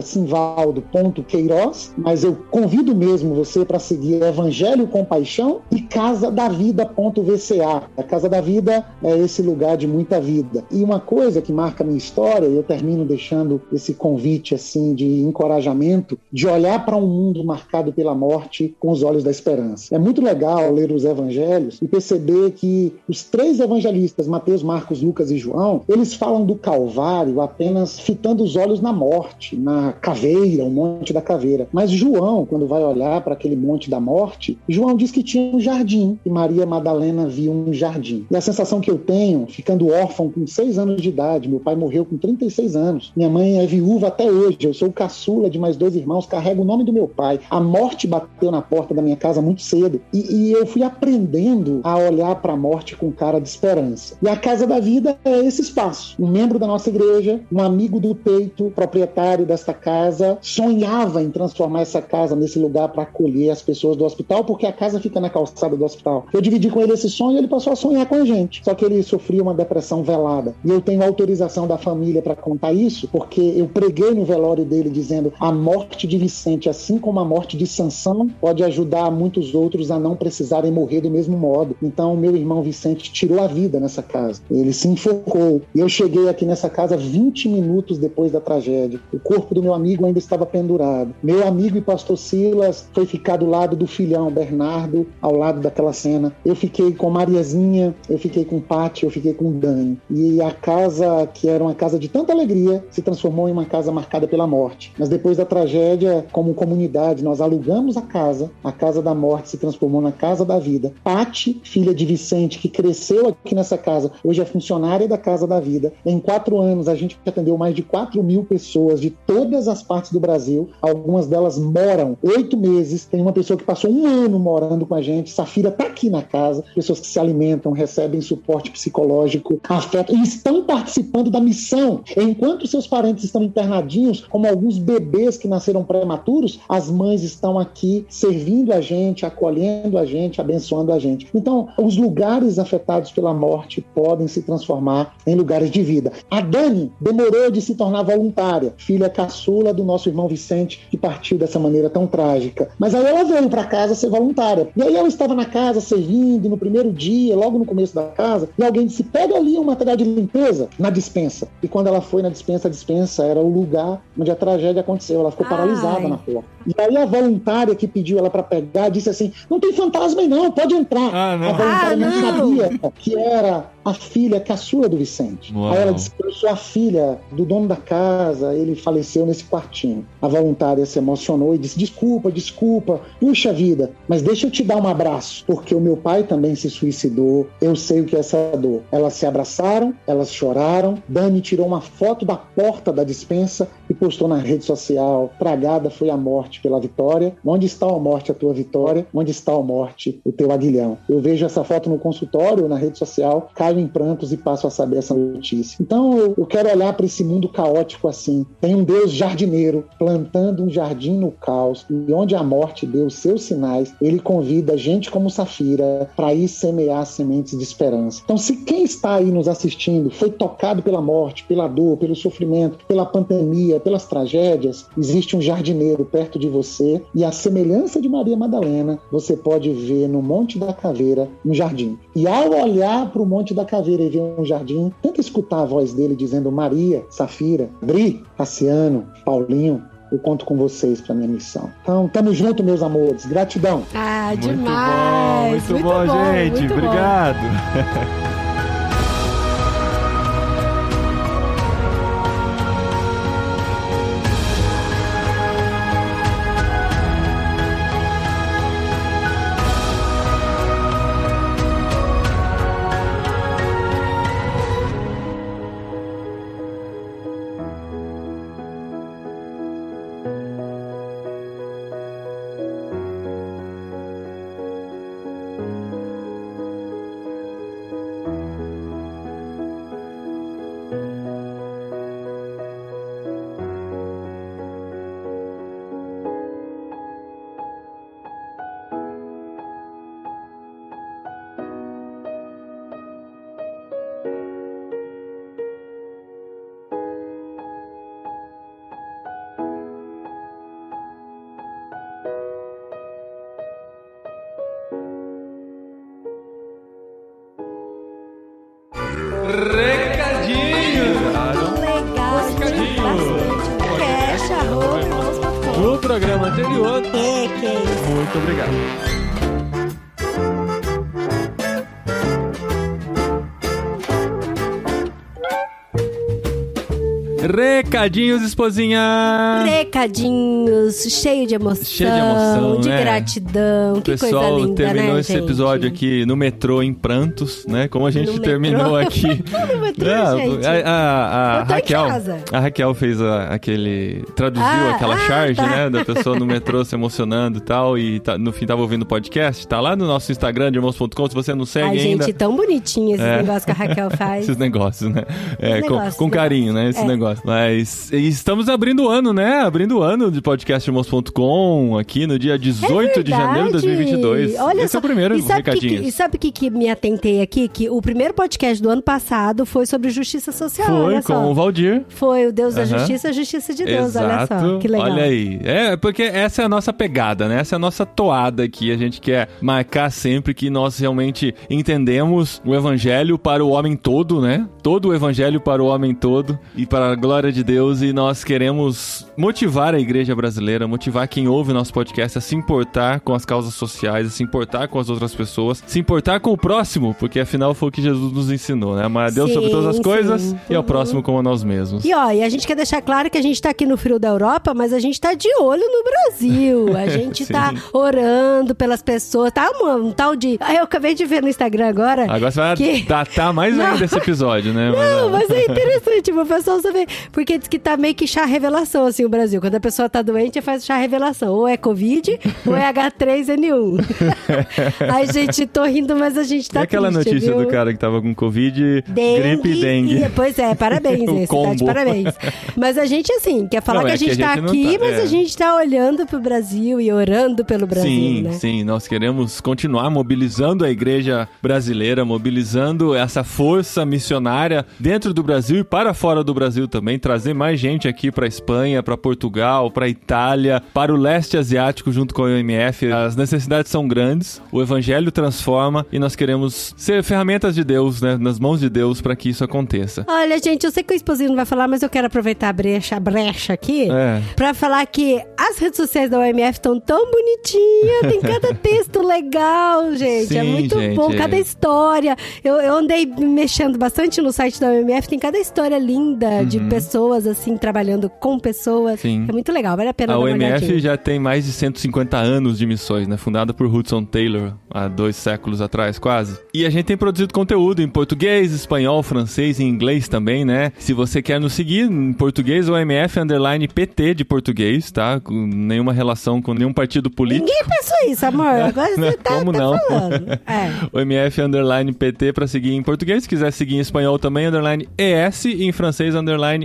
@simvaldo.queiroz, mas eu convido mesmo você para seguir Evangelho com Paixão e casadavida.vca. A Casa da Vida é esse lugar de muita vida. E uma coisa que marca a minha história, e eu termino deixando esse convite assim de encorajamento, de olhar para um mundo marcado pela morte com os olhos da esperança. É muito legal ler os evangelhos e perceber que os 3 evangelistas, Mateus, Marcos, Lucas e João, eles falam do Calvário apenas fitando os olhos na morte, na caveira, o Monte da Caveira. Mas João, quando vai olhar para aquele Monte da Morte, João diz que tinha um jardim, e Maria Madalena viu um jardim. E a sensação que eu tenho, ficando órfão com 6 anos de idade, meu pai morreu com 36 anos, minha mãe é viúva até hoje, eu sou o caçula de mais 2 irmãos, carrego o nome do meu pai. A morte bateu na porta da minha casa muito cedo, e eu fui aprendendo a olhar para a morte com cara de esperança. E a Casa da Vida é esse espaço. Um membro da nossa igreja, um amigo do peito, proprietário desta casa, sonhava em transformar essa casa nesse lugar para acolher as pessoas do hospital, porque a casa fica na calçada do hospital. Eu dividi com ele esse sonho e ele passou a sonhar com a gente. Só que ele sofria uma depressão velada. E eu tenho autorização da família para contar isso, porque eu preguei no velório dele dizendo: a morte de Vicente, assim como a morte de Sansão, pode ajudar muitos outros a não precisarem morrer do mesmo modo. Então, meu irmão Vicente tirou a vida nessa casa. Ele se enfocou. E eu cheguei aqui nessa casa 20 minutos depois da tragédia. O corpo do meu amigo ainda estava pendurado. Meu amigo e pastor Silas foi ficar do lado do filhão Bernardo, ao lado daquela cena. Eu fiquei com Mariazinha, eu fiquei com Pati, eu fiquei com Dani. E a casa, que era uma casa de tanta alegria, se transformou em uma casa marcada pela morte. Mas depois da tragédia, como comunidade, nós alugamos a casa da morte se transformou na Casa da Vida. Pati, filha de Vicente, que cresceu aqui nessa casa, hoje é funcionária da Casa da Vida. Em 4 anos, a gente atendeu mais de 4.000 pessoas de todas as partes do Brasil. Algumas delas moram 8 meses. Tem uma pessoa que passou 1 ano morando com a gente. Safira está aqui na casa. Pessoas que se alimentam, recebem suporte psicológico, afeto e estão participando da missão. Enquanto seus parentes estão internadinhos, como alguns bebês que nasceram prematuros, as mães estão aqui servindo a gente, acolhendo a gente, abençoando a gente. Então, os lugares afetados pela morte podem se transformar em lugares de vida. A Dani demorou de se tornar voluntária, filha caçula do nosso irmão Vicente, que partiu dessa maneira tão trágica. Mas aí ela veio para casa ser voluntária. E aí ela estava na casa servindo, no primeiro dia, logo no começo da casa, e alguém disse: pega ali um material de limpeza na despensa. E quando ela foi na despensa, a despensa era o lugar onde a tragédia aconteceu. Ela ficou paralisada na porta. E aí a voluntária que pediu ela para pegar disse assim: não tem fantasma aí não, pode entrar. A voluntária não sabia que era a filha caçula do Vicente. Uau. Aí ela disse: eu sou a filha do dono da casa, ele faleceu nesse quartinho. A voluntária se emocionou e disse: desculpa, puxa vida, mas deixa eu te dar um abraço, porque o meu pai também se suicidou, eu sei o que é essa dor. Elas se abraçaram, elas choraram. Dani tirou uma foto da porta da despensa e postou na rede social: tragada foi a morte pela vitória. Onde está a morte, a tua vitória? Onde está a morte, o teu aguilhão? Eu vejo essa foto no consultório, na rede social, caio em prantos e passo a saber essa notícia. Então eu quero olhar para esse mundo caótico assim. Tem um Deus jardineiro plantando um jardim no caos, e onde a morte deu os seus sinais, ele convida gente como Safira para ir semear sementes de esperança. Então, se quem está aí nos assistindo foi tocado pela morte, pela dor, pelo sofrimento, pela pandemia, pelas tragédias, existe um jardineiro perto de você, e a semelhança de Maria Madalena, você pode ver no Monte da Caveira um jardim. E ao olhar para o Monte da Caveira e ver um jardim, tenta escutar a voz dele dizendo: Maria, Safira, Dri, Cassiano, Paulinho, eu conto com vocês para minha missão. Então, tamo junto, meus amores. Gratidão. Ah, demais. Muito bom, gente. Muito obrigado. Bom. No programa anterior. Que é isso? Muito obrigado. Recadinhos, esposinha! Recadinhos, cheio de emoção, de né? gratidão. Que coisa linda, né, O pessoal terminou esse gente? episódio aqui no metrô em prantos, né? Como a gente terminou aqui. No metrô, gente. A Eu tô em Raquel, casa. a Raquel fez traduziu aquela charge, tá. né? Da pessoa no metrô se emocionando e tal, e no fim tava ouvindo o podcast. Tá lá no nosso Instagram, de irmãos.com, se você não segue Ai, ainda. gente, tão bonitinho esses negócios que a Raquel faz. Esses negócios, né? negócios, Com carinho, né? Esse negócio. Mas estamos abrindo o ano, né? Abrindo o ano de podcastirmãos.com aqui no dia 18 de janeiro de 2022. Olha Esse só. é o primeiro E sabe recadinho. E sabe o que me atentei aqui? Que o primeiro podcast do ano passado foi sobre justiça social, Foi olha com só. o Valdir. Foi o Deus da Aham. Justiça, a Justiça de Deus, Exato. olha só. Que legal. Olha aí. Porque essa é a nossa pegada, né? Essa é a nossa toada aqui. A gente quer marcar sempre que nós realmente entendemos o evangelho para o homem todo, né? Todo o evangelho para o homem todo e para a glória de Deus, e nós queremos motivar a igreja brasileira, motivar quem ouve o nosso podcast a se importar com as causas sociais, a se importar com as outras pessoas, se importar com o próximo, porque afinal foi o que Jesus nos ensinou, né? Amar a Deus sobre todas as coisas e ao próximo como a nós mesmos. E ó, e a gente quer deixar claro que a gente tá aqui no frio da Europa, mas a gente tá de olho no Brasil. A gente tá orando pelas pessoas. Tá um tal de... Eu acabei de ver no Instagram agora. Agora você vai datar mais ainda esse episódio, né? Não, mas é interessante, o pessoal saber. Porque diz que tá meio que chá revelação, assim, o Brasil. Quando a pessoa tá doente, faz chá revelação. Ou é Covid, ou é H3N1. Ai, gente, tô rindo, mas a gente tá E aquela triste, notícia viu? do cara que tava com Covid, gripe e dengue. Pois é, parabéns, O esse, tá de combo. parabéns. Mas a gente, assim, quer falar Não, que a gente tá não aqui, tá, mas a gente tá olhando pro Brasil e orando pelo Brasil, Sim, né? sim, nós queremos continuar mobilizando a igreja brasileira, mobilizando essa força missionária dentro do Brasil e para fora do Brasil também, trazer mais gente aqui para Espanha, para Portugal, para Itália, para o leste asiático junto com a OMF. As necessidades são grandes, o evangelho transforma e nós queremos ser ferramentas de Deus, né, nas mãos de Deus para que isso aconteça. Olha, gente, eu sei que o esposinho não vai falar, mas eu quero aproveitar a brecha aqui pra falar que as redes sociais da OMF estão tão bonitinhas, tem cada texto legal, gente. Sim, é muito gente, bom, cada história. Eu andei mexendo bastante no site da OMF, tem cada história linda de pessoas, assim, trabalhando com pessoas. Sim. É muito legal, vale a pena A dar uma OMF olhadinha. já tem mais de 150 anos de missões, né? Fundada por Hudson Taylor há 2 séculos atrás, quase. E a gente tem produzido conteúdo em português, espanhol, francês e inglês também, né? Se você quer nos seguir em português, OMF_PT de português, tá? Com nenhuma relação com nenhum partido político. Ninguém pensou isso, amor. Agora você tá falando. OMF_PT pra seguir em português. Se quiser seguir em espanhol também, _ES. E em francês,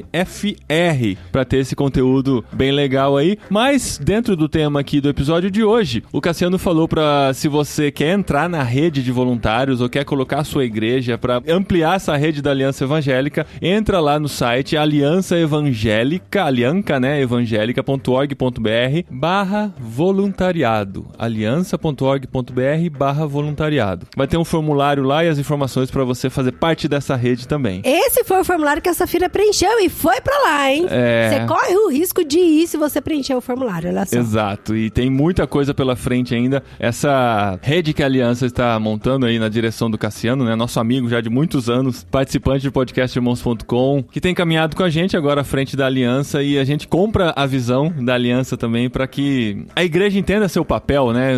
_FR, pra ter esse conteúdo bem legal aí. Mas, dentro do tema aqui do episódio de hoje, o Cassiano falou pra, se você quer entrar na rede de voluntários ou quer colocar a sua igreja pra ampliar essa rede da Aliança Evangélica, entra lá no site Aliança Evangélica, Alianca, né, evangélica.org.br/voluntariado. aliança.org.br/voluntariado. Vai ter um formulário lá e as informações pra você fazer parte dessa rede também. Esse foi o formulário que a Safira preencheu e foi pra lá, hein? Você corre o risco de ir se você preencher o formulário, olha só. Exato, e tem muita coisa pela frente ainda. Essa rede que a Aliança está montando aí na direção do Cassiano, né? Nosso amigo já de muitos anos, participante do podcast Irmãos.com, que tem caminhado com a gente agora à frente da Aliança, e a gente compra a visão da Aliança também para que a igreja entenda seu papel, né?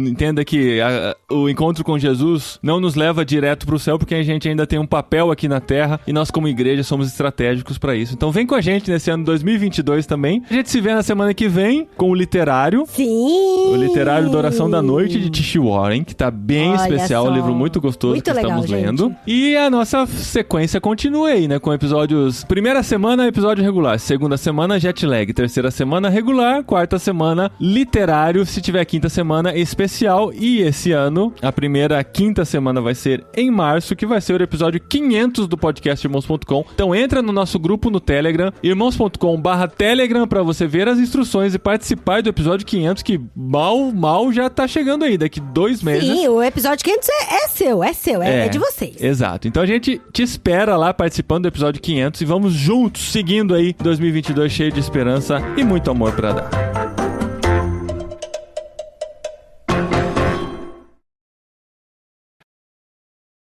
Entenda que o encontro com Jesus não nos leva direto pro céu, porque a gente ainda tem um papel aqui na Terra e nós como igreja somos estratégicos para isso. Então vem com a gente nesse ano 2022 também. A gente se vê na semana que vem com o literário. Sim! O literário da Oração da Noite de T.H. Warren, que tá bem especial, um livro muito gostoso muito que legal, estamos lendo. Gente. E a nossa sequência continua aí, né? Com episódios... Primeira semana, episódio regular. Segunda semana, jet lag. Terceira semana, regular. Quarta semana, literário. Se tiver quinta semana, especial. E esse ano, a primeira quinta semana vai ser em março, que vai ser o episódio 500 do podcast Irmãos.com. Então entra no nosso grupo no Telegram, irmãos.com/Telegram, pra você ver as instruções e participar do episódio 500, que mal já tá chegando aí, daqui 2 meses. Sim, o episódio 500 é seu, é de vocês. Exato, então a gente te espera lá participando do episódio 500 e vamos juntos, seguindo aí 2022 cheio de esperança e muito amor pra dar.